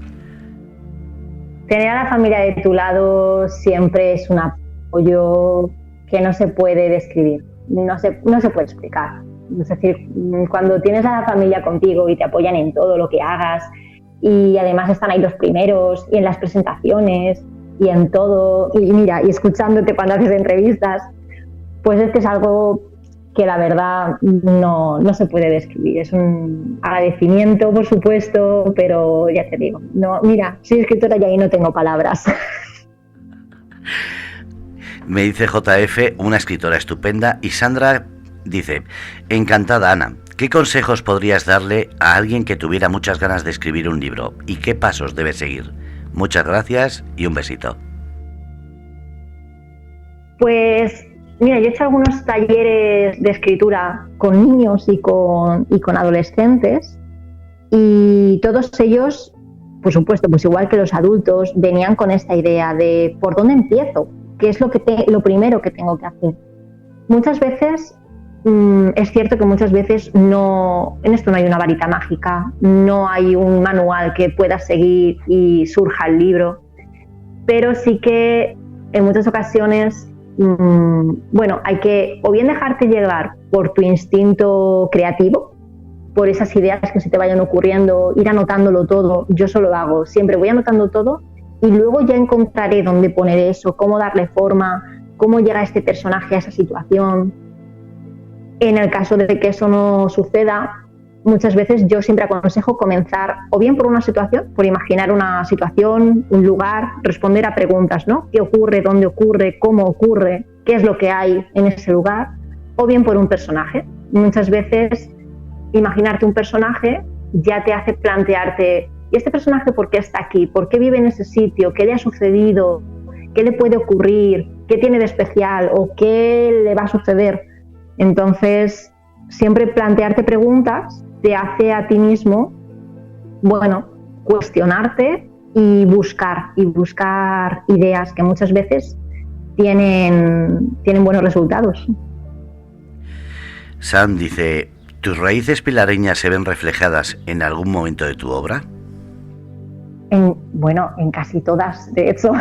Tener a la familia de tu lado siempre es un apoyo que no se puede describir, no se puede explicar. Es decir, cuando tienes a la familia contigo y te apoyan en todo lo que hagas y además están ahí los primeros y en las presentaciones y en todo, y mira, y escuchándote cuando haces entrevistas, pues es que es algo que la verdad no se puede describir. Es un agradecimiento, por supuesto, pero ya te digo, no, mira, soy escritora y ahí no tengo palabras. Me dice JF, una escritora estupenda, y Sandra dice, encantada Ana, ¿qué consejos podrías darle a alguien que tuviera muchas ganas de escribir un libro? ¿Y qué pasos debe seguir? Muchas gracias y un besito. Pues mira, yo he hecho algunos talleres de escritura con niños y con adolescentes, y todos ellos, por supuesto, pues igual que los adultos, venían con esta idea de ¿por dónde empiezo? ¿Qué es lo primero que tengo que hacer? Muchas veces, es cierto que muchas veces en esto no hay una varita mágica, no hay un manual que puedas seguir y surja el libro, pero sí que en muchas ocasiones hay que o bien dejarte llevar por tu instinto creativo, por esas ideas que se te vayan ocurriendo, ir anotándolo todo. Yo eso lo hago, siempre voy anotando todo y luego ya encontraré dónde poner eso, cómo darle forma, cómo llega este personaje a esa situación. En el caso de que eso no suceda, muchas veces yo siempre aconsejo comenzar o bien por una situación, por imaginar una situación, un lugar, responder a preguntas, ¿no? ¿Qué ocurre? ¿Dónde ocurre? ¿Cómo ocurre? ¿Qué es lo que hay en ese lugar? O bien por un personaje. Muchas veces imaginarte un personaje ya te hace plantearte, ¿y este personaje por qué está aquí? ¿Por qué vive en ese sitio? ¿Qué le ha sucedido? ¿Qué le puede ocurrir? ¿Qué tiene de especial? ¿O qué le va a suceder? Entonces, siempre plantearte preguntas te hace a ti mismo, cuestionarte y buscar ideas que muchas veces tienen buenos resultados. Sam dice, ¿tus raíces pilareñas se ven reflejadas en algún momento de tu obra? En casi todas, de hecho.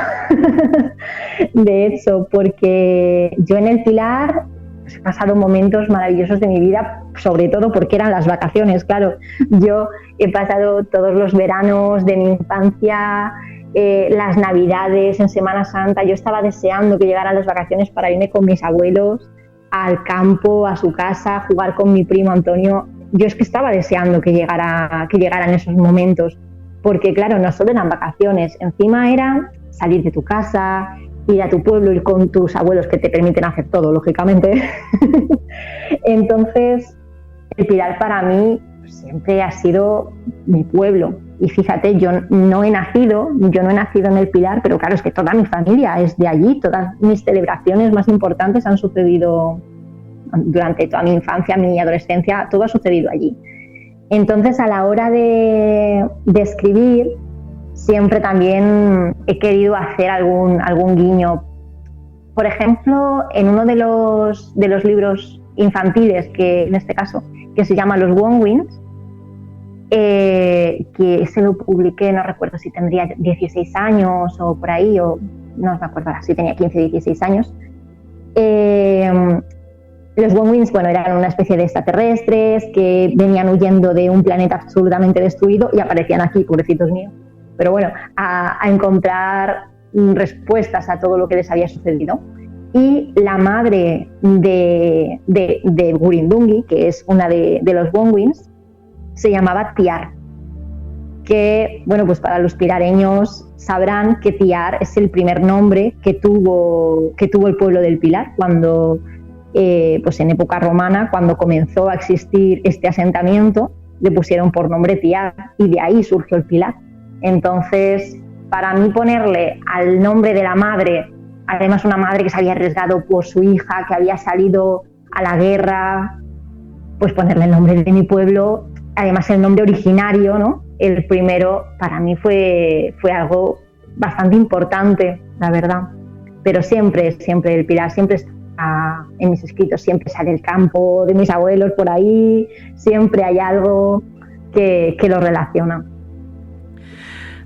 De hecho, porque yo en el Pilar he pasado momentos maravillosos de mi vida, sobre todo porque eran las vacaciones, claro. Yo he pasado todos los veranos de mi infancia, las navidades, en Semana Santa. Yo estaba deseando que llegaran las vacaciones para irme con mis abuelos al campo, a su casa, jugar con mi primo Antonio. Yo es que estaba deseando que llegaran esos momentos, porque claro, no solo eran vacaciones, encima era salir de tu casa, ir a tu pueblo, ir con tus abuelos que te permiten hacer todo, lógicamente. Entonces, el Pilar para mí siempre ha sido mi pueblo. Y fíjate, yo no he nacido en el Pilar, pero claro, es que toda mi familia es de allí, todas mis celebraciones más importantes han sucedido durante toda mi infancia, mi adolescencia, todo ha sucedido allí. Entonces, a la hora de escribir, siempre también he querido hacer algún guiño. Por ejemplo, en uno de los libros infantiles, que en este caso, que se llama Los Wongwins, que se lo publiqué, no recuerdo si tendría 16 años o por ahí, o no me acuerdo ahora, si tenía 15 o 16 años. Los Wongwins, eran una especie de extraterrestres que venían huyendo de un planeta absolutamente destruido y aparecían aquí, pobrecitos míos. Pero a encontrar respuestas a todo lo que les había sucedido. Y la madre de Gurindungi, que es una de los Wongwins, se llamaba Tiar, que, para los pilareños sabrán que Tiar es el primer nombre que tuvo el pueblo del Pilar cuando, en época romana, cuando comenzó a existir este asentamiento, le pusieron por nombre Tiar y de ahí surgió el Pilar. Entonces, para mí ponerle al nombre de la madre, además una madre que se había arriesgado por su hija, que había salido a la guerra, pues ponerle el nombre de mi pueblo, además el nombre originario, ¿no? El primero, para mí fue algo bastante importante, la verdad. Pero siempre el Pilar siempre está en mis escritos, siempre sale el campo de mis abuelos por ahí, siempre hay algo que lo relaciona.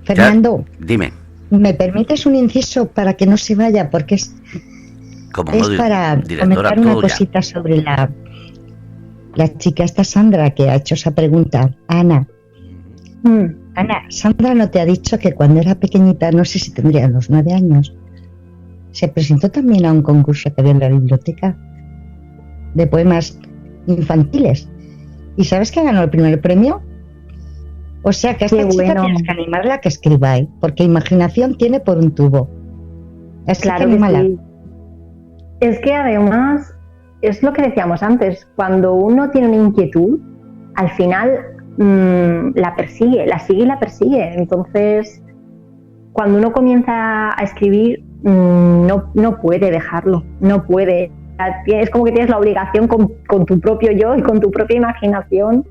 Fernando, dime. ¿Me permites un inciso para que no se vaya? Porque es para comentar una cosita sobre la chica esta Sandra que ha hecho esa pregunta, Ana. Ana, Sandra no te ha dicho que cuando era pequeñita, no sé si tendría unos 9 años, se presentó también a un concurso que había en la biblioteca. de poemas infantiles. ¿Y sabes que ganó el primer premio? O sea que a esta chica tienes que animarla a que escriba, ¿eh? Porque imaginación tiene por un tubo. Es claro que sí. Es que además, es lo que decíamos antes, cuando uno tiene una inquietud, al final la persigue, la sigue y la persigue. Entonces, cuando uno comienza a escribir, no puede dejarlo, no puede. Es como que tienes la obligación con tu propio yo y con tu propia imaginación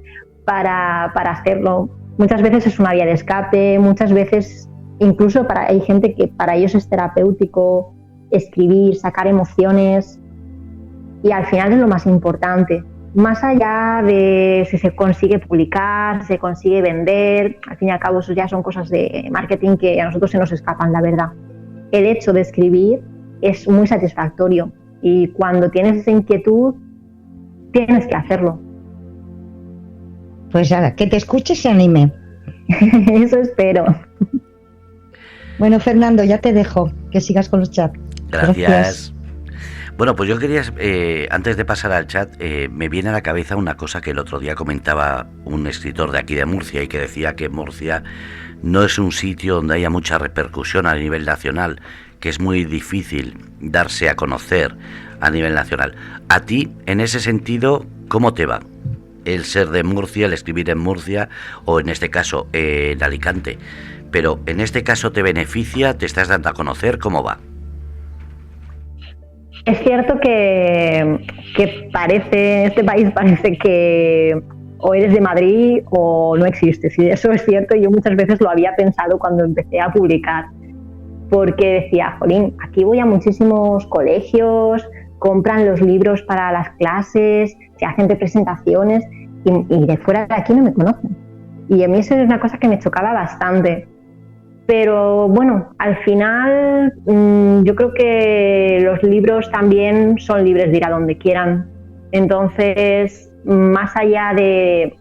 para hacerlo. Muchas veces es una vía de escape, muchas veces incluso hay gente que para ellos es terapéutico escribir, sacar emociones, y al final es lo más importante. Más allá de si se consigue publicar, se consigue vender, al fin y al cabo eso ya son cosas de marketing que a nosotros se nos escapan, la verdad. El hecho de escribir es muy satisfactorio y cuando tienes esa inquietud tienes que hacerlo. Pues nada, que te escuche y se anime. Eso espero. Bueno, Fernando, ya te dejo, que sigas con los chats. Gracias. Bueno, pues yo quería, antes de pasar al chat, me viene a la cabeza una cosa que el otro día comentaba un escritor de aquí de Murcia y que decía que Murcia no es un sitio donde haya mucha repercusión a nivel nacional, que es muy difícil darse a conocer a nivel nacional. A ti, en ese sentido, ¿cómo te va el ser de Murcia, el escribir en Murcia o en este caso en Alicante? Pero en este caso te beneficia, te estás dando a conocer, ¿cómo va? Es cierto que parece, este país parece que o eres de Madrid o no existes, y eso es cierto. Yo muchas veces lo había pensado cuando empecé a publicar, porque decía, jolín, aquí voy a muchísimos colegios, compran los libros para las clases, se hacen representaciones y de fuera de aquí no me conocen. Y a mí eso es una cosa que me chocaba bastante. Pero bueno, al final yo creo que los libros también son libres de ir a donde quieran. Entonces, más allá de,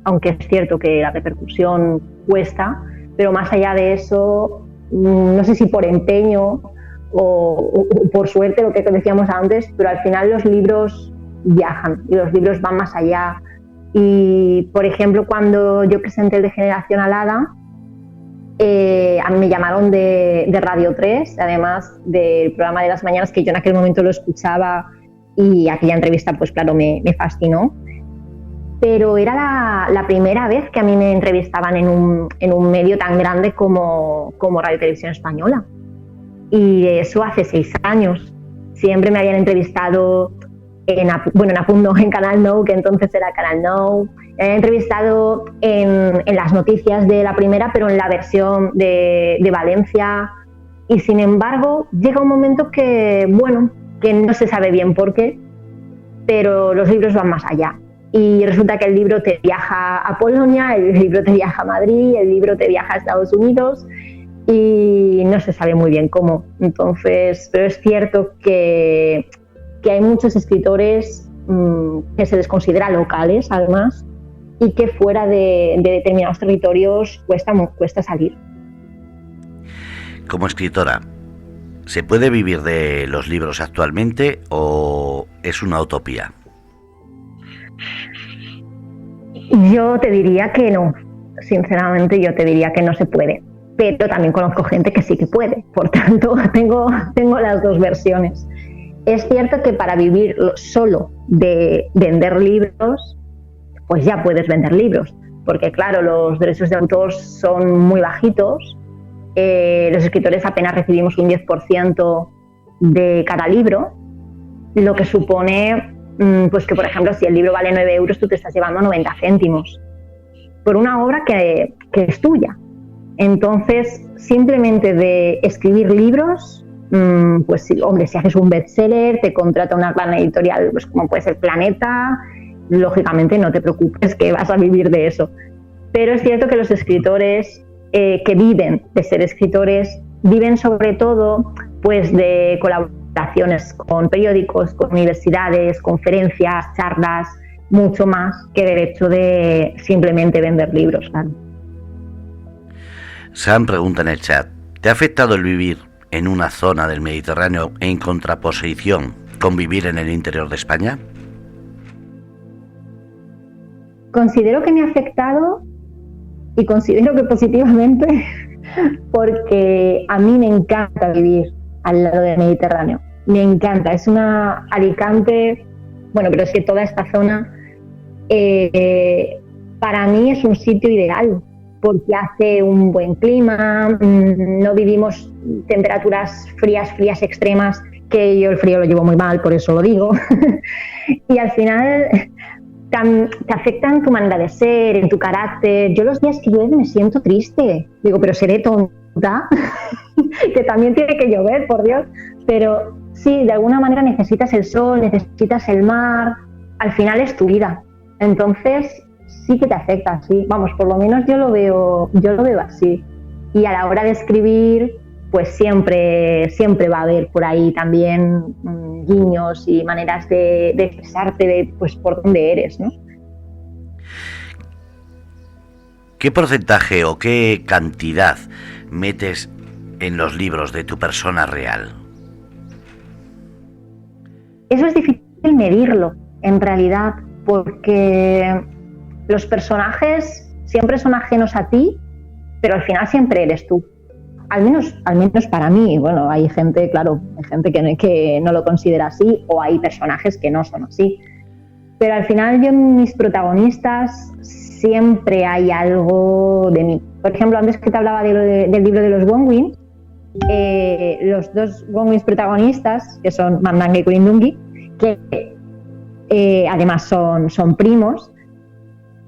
aunque es cierto que la repercusión cuesta, pero más allá de eso, no sé si por empeño o por suerte, lo que decíamos antes, pero al final los libros viajan y los libros van más allá. Y, por ejemplo, cuando yo presenté el de Generación Alada, a mí me llamaron de Radio 3, además del programa de las mañanas, que yo en aquel momento lo escuchaba, y aquella entrevista, pues claro, me fascinó. Pero era la primera vez que a mí me entrevistaban en un medio tan grande como Radio Televisión Española. Y eso hace 6 años. Siempre me habían entrevistado en Apunt No, en Canal No, que entonces era Canal No. Me habían entrevistado en las noticias de la primera, pero en la versión de Valencia. Y sin embargo, llega un momento que no se sabe bien por qué, pero los libros van más allá. Y resulta que el libro te viaja a Polonia, el libro te viaja a Madrid, el libro te viaja a Estados Unidos, y no se sabe muy bien cómo. Entonces, pero es cierto que hay muchos escritores que se les considera locales, además, y que fuera de determinados territorios cuesta salir. Como escritora, ¿se puede vivir de los libros actualmente o es una utopía? Yo te diría que no, sinceramente yo te diría que no se puede, pero también conozco gente que sí que puede, por tanto tengo las dos versiones. Es cierto que para vivir solo de vender libros, pues ya puedes vender libros, porque claro, los derechos de autor son muy bajitos, los escritores apenas recibimos un 10% de cada libro, lo que supone pues que, por ejemplo, si el libro vale 9 euros, tú te estás llevando 90 céntimos por una obra que es tuya. Entonces, simplemente de escribir libros, pues hombre, si haces un bestseller, te contrata una gran editorial, pues como puede ser Planeta, lógicamente no te preocupes que vas a vivir de eso. Pero es cierto que los escritores que viven de ser escritores viven sobre todo pues de colaboraciones con periódicos, con universidades, conferencias, charlas, mucho más que del hecho de simplemente vender libros, claro. Sam pregunta en el chat, ¿te ha afectado el vivir en una zona del Mediterráneo en contraposición con vivir en el interior de España? considero que me ha afectado y considero que positivamente porque a mí me encanta vivir al lado del Mediterráneo. Me encanta, es una Alicante, bueno, pero es que toda esta zona para mí es un sitio ideal porque hace un buen clima, no vivimos temperaturas frías extremas, que yo el frío lo llevo muy mal, por eso lo digo. Y al final te afecta en tu manera de ser, en tu carácter. Yo los días que llueve me siento triste. Digo, pero seré tonta, que también tiene que llover, por Dios. Pero sí, de alguna manera necesitas el sol, necesitas el mar. Al final es tu vida. Entonces sí que te afecta, sí. Vamos, por lo menos yo lo veo así. Y a la hora de escribir, pues siempre va a haber por ahí también guiños y maneras de expresarte de pues por dónde eres, ¿no? ¿Qué porcentaje o qué cantidad metes en los libros de tu persona real? Eso es difícil medirlo, en realidad, porque los personajes siempre son ajenos a ti, pero al final siempre eres tú. Al menos para mí. Bueno, hay gente, claro, hay gente que no lo considera así, o hay personajes que no son así. Pero al final yo en mis protagonistas siempre hay algo de mí. Por ejemplo, antes que te hablaba del libro de los Wongwin, los dos Wongwins protagonistas, que son Mandanga y Gurindungi, que además son primos.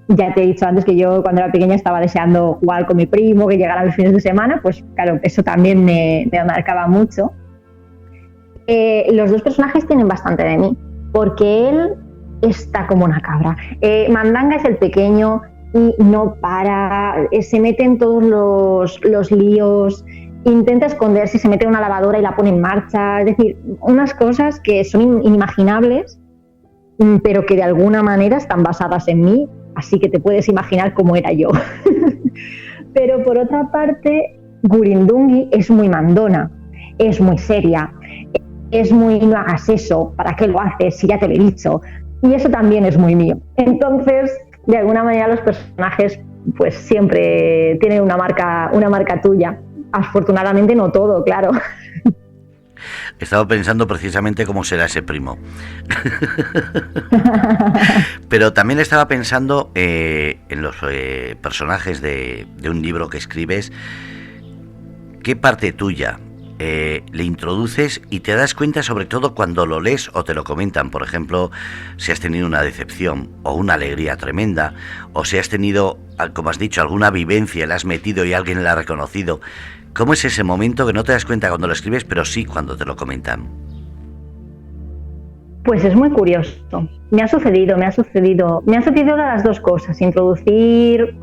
Ya te he dicho antes que yo cuando era pequeña estaba deseando jugar con mi primo, que llegara los fines de semana, pues claro, eso también me marcaba mucho. Los dos personajes tienen bastante de mí, porque él está como una cabra. Mandanga es el pequeño y no para, se mete en todos los líos, intenta esconderse, se mete en una lavadora y la pone en marcha, es decir, unas cosas que son inimaginables, pero que de alguna manera están basadas en mí. Así que te puedes imaginar cómo era yo. Pero por otra parte, Gurindungi es muy mandona, es muy seria, es muy no hagas eso, ¿para qué lo haces si ya te lo he dicho? Y eso también es muy mío. Entonces, de alguna manera los personajes pues siempre tienen una marca tuya. Afortunadamente no todo, claro. Estaba pensando precisamente cómo será ese primo. Pero también estaba pensando en los personajes de un libro que escribes. ¿Qué parte tuya le introduces y te das cuenta, sobre todo cuando lo lees o te lo comentan? Por ejemplo, si has tenido una decepción o una alegría tremenda, o si has tenido, como has dicho, alguna vivencia, la has metido y alguien la ha reconocido. ¿Cómo es ese momento que no te das cuenta cuando lo escribes, pero sí cuando te lo comentan? Pues es muy curioso. Me ha sucedido las dos cosas. Introducir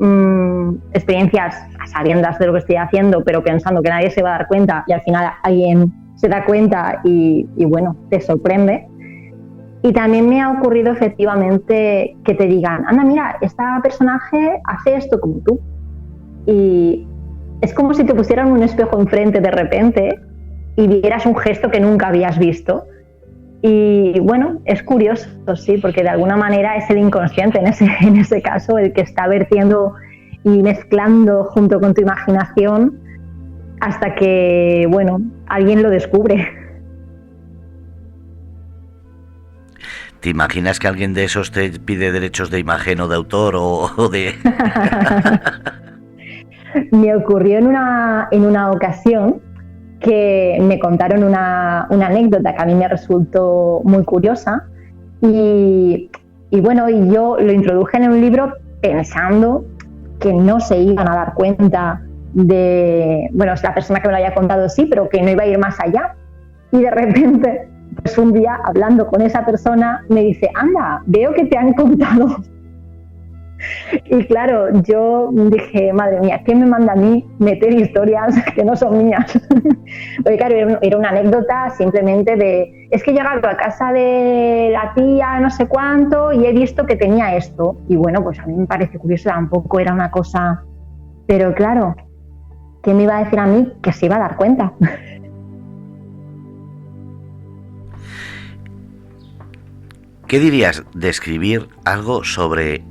experiencias a sabiendas de lo que estoy haciendo, pero pensando que nadie se va a dar cuenta y al final alguien se da cuenta y bueno, te sorprende. Y también me ha ocurrido efectivamente que te digan, anda, mira, esta personaje hace esto como tú. Y es como si te pusieran un espejo enfrente de repente y vieras un gesto que nunca habías visto. Y bueno, es curioso, sí, porque de alguna manera es el inconsciente en ese caso el que está vertiendo y mezclando junto con tu imaginación hasta que, bueno, alguien lo descubre. ¿Te imaginas que alguien de esos te pide derechos de imagen o de autor o de...? Me ocurrió en una ocasión que me contaron una anécdota que a mí me resultó muy curiosa y bueno, y yo lo introduje en un libro pensando que no se iban a dar cuenta de, bueno, la persona que me lo había contado sí, pero que no iba a ir más allá. Y de repente, pues un día hablando con esa persona me dice, anda, veo que te han contado. Y claro, yo dije, madre mía, ¿qué me manda a mí meter historias que no son mías? Porque claro, era una anécdota simplemente de, es que he llegado a casa de la tía no sé cuánto y he visto que tenía esto. Y bueno, pues a mí me parece curioso, tampoco era una cosa... Pero claro, ¿qué me iba a decir a mí que se iba a dar cuenta? ¿Qué dirías de escribir algo sobre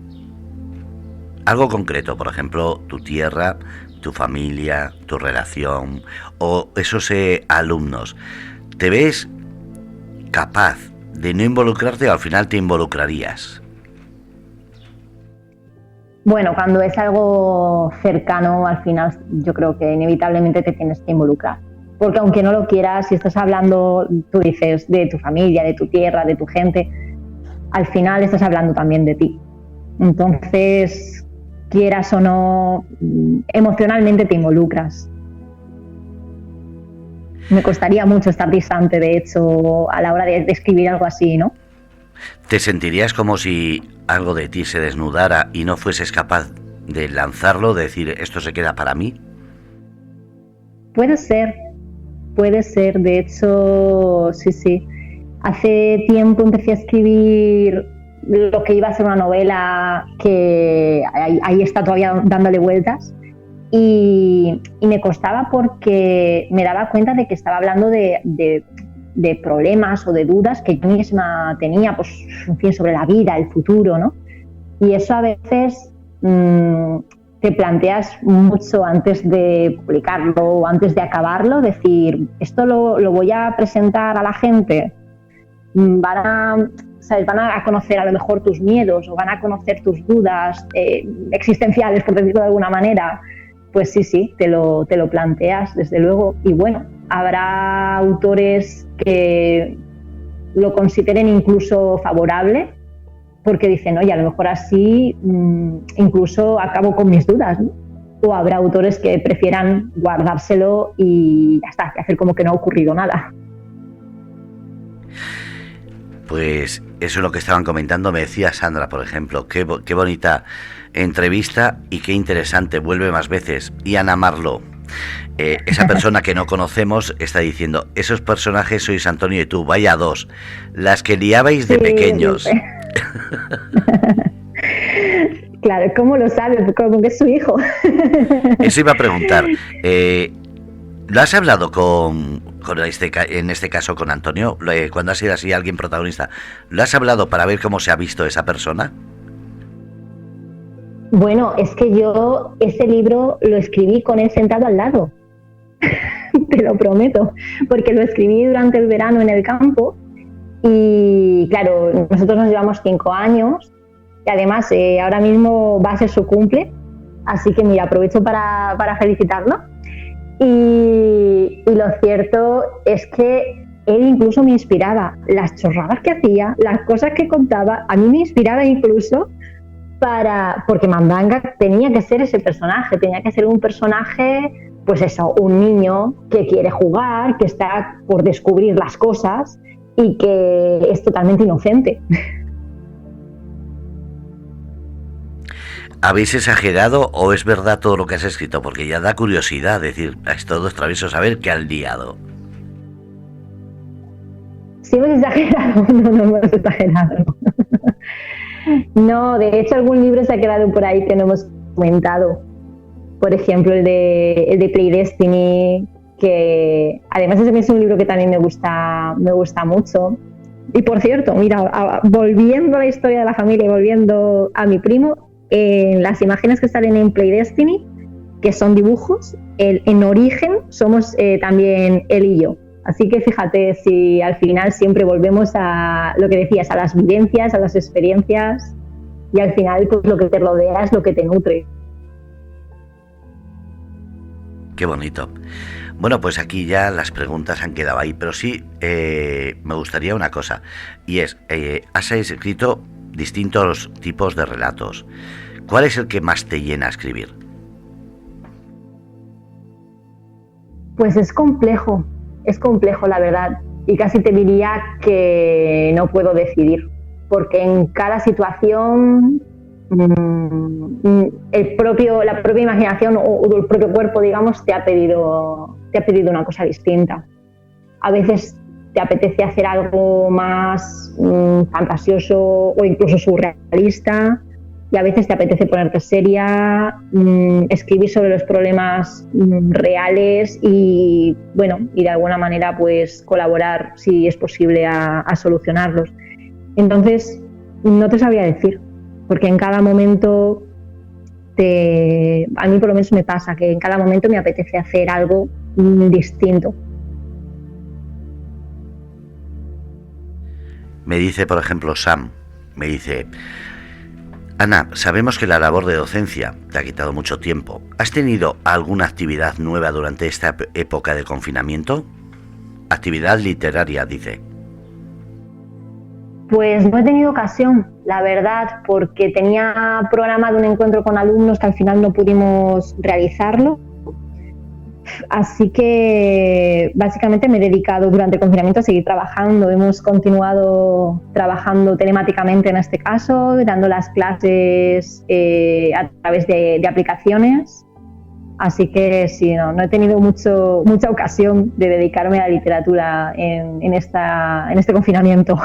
algo concreto, por ejemplo, tu tierra, tu familia, tu relación o esos alumnos. ¿Te ves capaz de no involucrarte o al final te involucrarías? Bueno, cuando es algo cercano, al final yo creo que inevitablemente te tienes que involucrar. Porque aunque no lo quieras, si estás hablando, tú dices, de tu familia, de tu tierra, de tu gente, al final estás hablando también de ti. Entonces, quieras o no, emocionalmente te involucras. Me costaría mucho estar distante, de hecho, a la hora de escribir algo así, ¿no? ¿Te sentirías como si algo de ti se desnudara y no fueses capaz de lanzarlo, de decir, esto se queda para mí? Puede ser. De hecho, sí. Hace tiempo empecé a escribir lo que iba a ser una novela que ahí está todavía dándole vueltas y me costaba porque me daba cuenta de que estaba hablando de problemas o de dudas que yo misma tenía, pues, en fin, sobre la vida, el futuro, ¿no? Y eso a veces te planteas mucho antes de publicarlo o antes de acabarlo, decir, esto lo voy a presentar a la gente, van a conocer a lo mejor tus miedos o van a conocer tus dudas existenciales, por decirlo de alguna manera. Pues sí, te lo planteas, desde luego. Y bueno, habrá autores que lo consideren incluso favorable, porque dicen, oye, a lo mejor así incluso acabo con mis dudas, ¿no? O habrá autores que prefieran guardárselo y ya está, y hacer como que no ha ocurrido nada. Pues eso es lo que estaban comentando, me decía Sandra, por ejemplo, qué bonita entrevista y qué interesante, vuelve más veces. Y Ana Marlo, esa persona que no conocemos, está diciendo, esos personajes sois Antonio y tú, vaya dos, las que liabais de pequeños. Sí. Claro, ¿cómo lo sabes? Como que es su hijo. Eso iba a preguntar. ¿Lo has hablado en este caso con Antonio? Cuando ha sido así alguien protagonista, ¿lo has hablado para ver cómo se ha visto esa persona? Bueno, es que yo ese libro lo escribí con él sentado al lado. Te lo prometo. Porque lo escribí durante el verano en el campo. Y claro, nosotros nos llevamos 5 años. Y además ahora mismo va a ser su cumple. Así que mira, aprovecho para felicitarlo. Y lo cierto es que él incluso me inspiraba. Las chorradas que hacía, las cosas que contaba, a mí me inspiraba incluso porque Mandanga tenía que ser ese personaje, tenía que ser un personaje, pues eso, un niño que quiere jugar, que está por descubrir las cosas y que es totalmente inocente. ¿Habéis exagerado o es verdad todo lo que has escrito? Porque ya da curiosidad decir, es todo travieso saber que han liado. Sí hemos exagerado, no hemos exagerado. No, de hecho algún libro se ha quedado por ahí que no hemos comentado. Por ejemplo, el de Play Destiny, que además ese es un libro que también me gusta mucho. Y por cierto, mira, volviendo a la historia de la familia y volviendo a mi primo, las imágenes que salen en Play Destiny, que son dibujos, en origen somos también él y yo. Así que fíjate si al final siempre volvemos a lo que decías, a las vivencias, a las experiencias, y al final pues lo que te rodea es lo que te nutre. Qué bonito. Bueno, pues aquí ya las preguntas han quedado ahí, pero sí me gustaría una cosa, y es, has escrito distintos tipos de relatos. ¿Cuál es el que más te llena a escribir? Pues es complejo la verdad, y casi te diría que no puedo decidir, porque en cada situación la propia imaginación o el propio cuerpo, digamos, te ha pedido una cosa distinta. A veces te apetece hacer algo más fantasioso o incluso surrealista, y a veces te apetece ponerte seria, escribir sobre los problemas reales y, bueno, y de alguna manera pues colaborar, si es posible, a solucionarlos. Entonces, no te sabría decir, porque en cada momento a mí por lo menos me pasa que en cada momento me apetece hacer algo distinto. Me dice, por ejemplo, Sam, me dice: Ana, sabemos que la labor de docencia te ha quitado mucho tiempo. ¿Has tenido alguna actividad nueva durante esta época de confinamiento? Actividad literaria, dice. Pues no he tenido ocasión, la verdad, porque tenía programado un encuentro con alumnos que al final no pudimos realizarlo. Así que básicamente me he dedicado durante el confinamiento a seguir trabajando. Hemos continuado trabajando telemáticamente en este caso, dando las clases a través de aplicaciones. Así que sí, no he tenido mucha ocasión de dedicarme a la literatura en este confinamiento.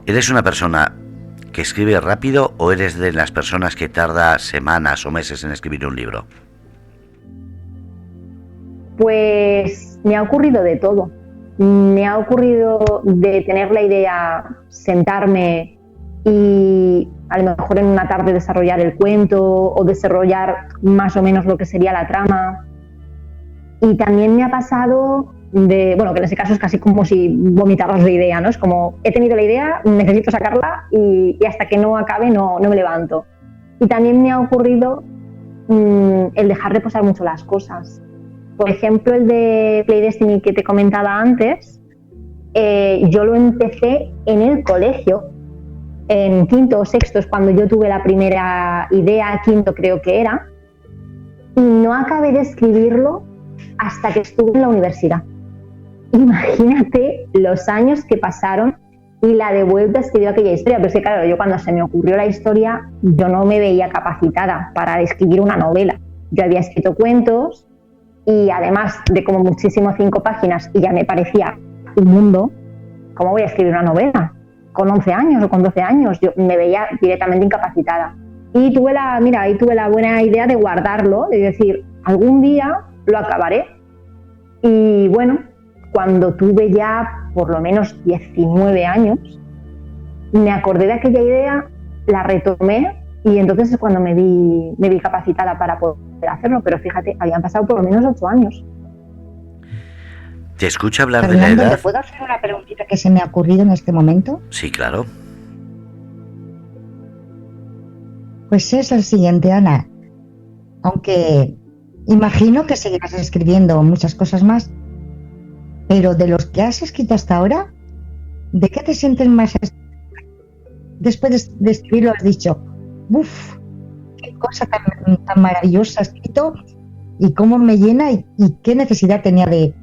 ¿Eres una persona que escribe rápido o eres de las personas que tarda semanas o meses en escribir un libro? Pues me ha ocurrido de todo. Me ha ocurrido de tener la idea, sentarme y a lo mejor en una tarde desarrollar el cuento o desarrollar más o menos lo que sería la trama. Y también me ha pasado que en ese caso es casi como si vomitaras la idea, ¿no? Es como, he tenido la idea, necesito sacarla y hasta que no acabe no me levanto. Y también me ha ocurrido el dejar reposar mucho las cosas. Por ejemplo, el de Play Destiny que te comentaba antes, yo lo empecé en el colegio, en quinto o sexto es cuando yo tuve la primera idea, quinto creo que era, y no acabé de escribirlo hasta que estuve en la universidad. Imagínate los años que pasaron y la de vuelta a escribir aquella historia, pero es que claro, yo cuando se me ocurrió la historia, yo no me veía capacitada para escribir una novela. Yo había escrito cuentos, y además de como muchísimo 5 páginas y ya me parecía un mundo, ¿cómo voy a escribir una novela? Con 11 años o con 12 años yo me veía directamente incapacitada. Y tuve la buena idea de guardarlo, de decir, algún día lo acabaré. Y bueno, cuando tuve ya por lo menos 19 años, me acordé de aquella idea, la retomé y entonces es cuando me vi capacitada para poder hacerlo, pero fíjate, habían pasado por lo menos 8 años. ¿Te escucha hablar Fernando, de la edad? ¿te puedo hacer una preguntita que se me ha ocurrido en este momento? Sí, claro. Pues es el siguiente, Ana. Aunque imagino que seguirás escribiendo muchas cosas más, pero de los que has escrito hasta ahora, ¿de qué te sientes más? Después de escribirlo has dicho, ¡uf! ¡Qué cosa tan maravillosa has escrito! ¿Y cómo me llena? ¿Y qué necesidad tenía de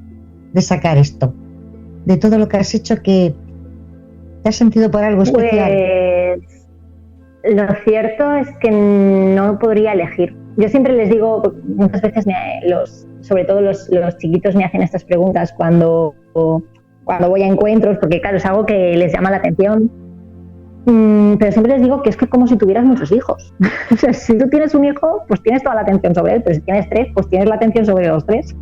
sacar esto? De todo lo que has hecho, que te has sentido por algo especial. Pues lo cierto es que no podría elegir. Yo siempre les digo, muchas veces sobre todo los chiquitos me hacen estas preguntas cuando voy a encuentros, porque claro, es algo que les llama la atención. Pero siempre les digo que es como si tuvieras muchos hijos. O sea, si tú tienes un hijo, pues tienes toda la atención sobre él, pero si tienes 3, pues tienes la atención sobre los 3.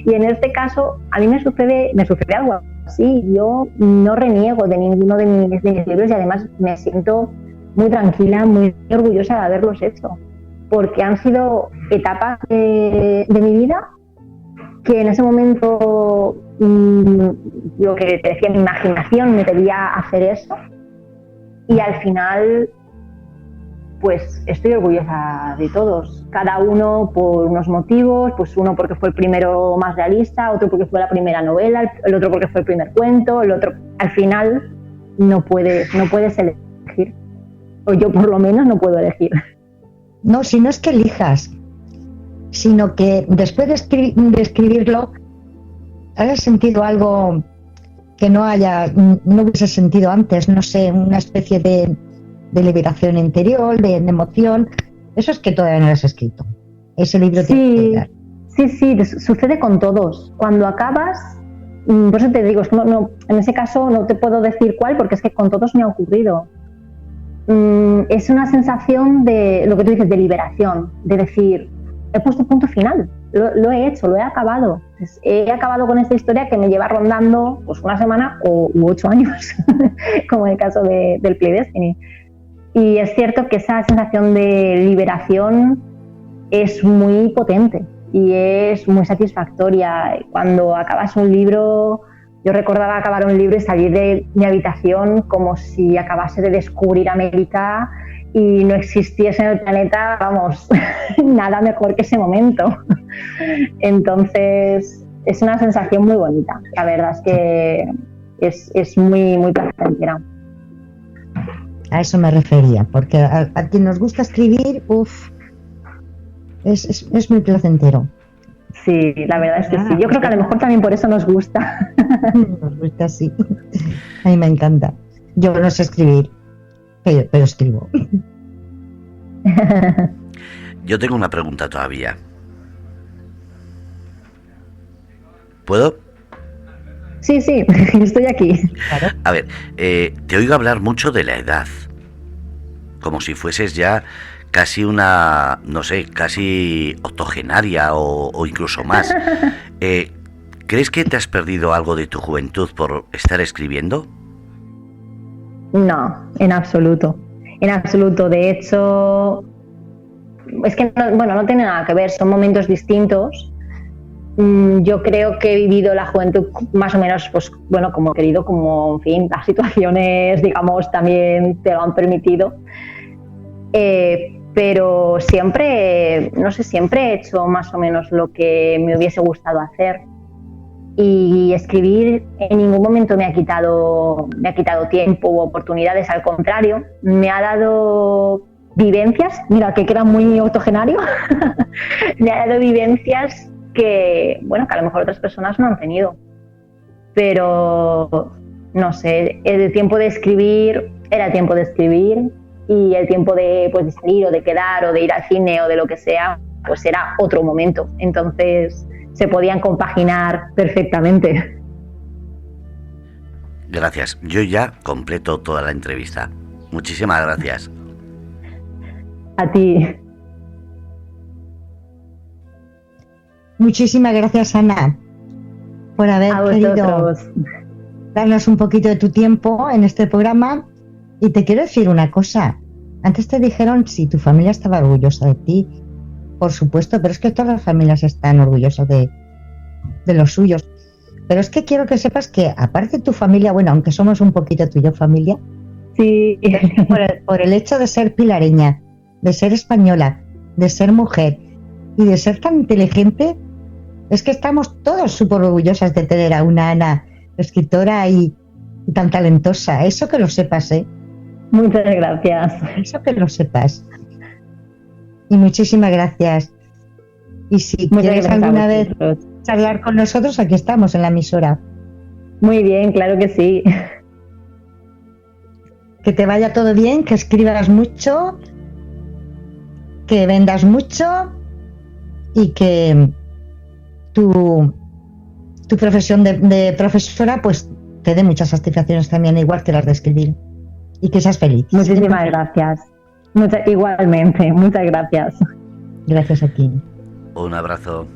Y en este caso, a mí me sucede algo así. Yo no reniego de ninguno de mis libros y además me siento muy tranquila, muy orgullosa de haberlos hecho, porque han sido etapas de mi vida que en ese momento, lo que te decía, mi imaginación me pedía hacer eso. Y al final, pues estoy orgullosa de todos, cada uno por unos motivos, pues uno porque fue el primero más realista, otro porque fue la primera novela, el otro porque fue el primer cuento, el otro, al final no puedes elegir, o yo por lo menos no puedo elegir. No, si no es que elijas, sino que después de escribirlo, hayas sentido algo que no hubiese sentido antes, no sé, una especie de liberación interior, de emoción. Eso es que todavía no lo has escrito. Ese libro sí, sucede con todos. Cuando acabas, por eso te digo, es que no, en ese caso no te puedo decir cuál, porque es que con todos me ha ocurrido. Es una sensación de, lo que tú dices, de liberación, de decir, he puesto punto final, lo he hecho, lo he acabado. He acabado con esta historia que me lleva rondando pues una semana u 8 años, como en el caso del Play Destiny. Y es cierto que esa sensación de liberación es muy potente y es muy satisfactoria. Cuando acabas un libro, yo recordaba acabar un libro y salir de mi habitación como si acabase de descubrir América y no existiese en el planeta, vamos, nada mejor que ese momento. Entonces, es una sensación muy bonita. La verdad es que es muy, muy placentera. A eso me refería, porque a quien nos gusta escribir, es muy placentero. Sí, la verdad es que sí. Yo creo que a lo mejor también por eso nos gusta. Nos gusta, sí. A mí me encanta. Yo no sé escribir, pero escribo. Yo tengo una pregunta todavía. ¿Puedo? Sí, estoy aquí. A ver, te oigo hablar mucho de la edad, como si fueses ya casi una, no sé, casi octogenaria o incluso más. ¿Crees que te has perdido algo de tu juventud por estar escribiendo? No, en absoluto. En absoluto. De hecho, es que no tiene nada que ver, son momentos distintos. Yo creo que he vivido la juventud más o menos, pues bueno, como he querido, como, en fin, las situaciones, digamos, también te lo han permitido. Pero siempre, no sé, siempre he hecho más o menos lo que me hubiese gustado hacer. Y escribir en ningún momento me ha quitado tiempo u oportunidades, al contrario, me ha dado vivencias, mira, que queda muy octogenario, me ha dado vivencias que a lo mejor otras personas no han tenido. Pero, no sé, el tiempo de escribir era tiempo de escribir y el tiempo de salir o de quedar o de ir al cine o de lo que sea, pues era otro momento. Entonces, se podían compaginar perfectamente. Gracias. Yo ya completo toda la entrevista. Muchísimas gracias. A ti. Muchísimas gracias, Ana, por haber querido darnos un poquito de tu tiempo en este programa. Y te quiero decir una cosa. Antes te dijeron si tu familia estaba orgullosa de ti. Por supuesto, pero es que todas las familias están orgullosas de los suyos. Pero es que quiero que sepas que, aparte de tu familia, aunque somos un poquito tú y yo familia, sí, por el hecho de ser pilareña, de ser española, de ser mujer y de ser tan inteligente, es que estamos todos súper orgullosas de tener a una Ana escritora y tan talentosa. Eso que lo sepas, ¿eh? Muchas gracias. Eso que lo sepas. Y muchísimas gracias. Y si quieres alguna vez charlar con nosotros, aquí estamos en la emisora. Muy bien, claro que sí. Que te vaya todo bien, que escribas mucho, que vendas mucho y que tu profesión de profesora pues te dé muchas satisfacciones también, igual que las de escribir. Y que seas feliz. Muchísimas gracias. Igualmente, muchas gracias. Gracias a ti. Un abrazo.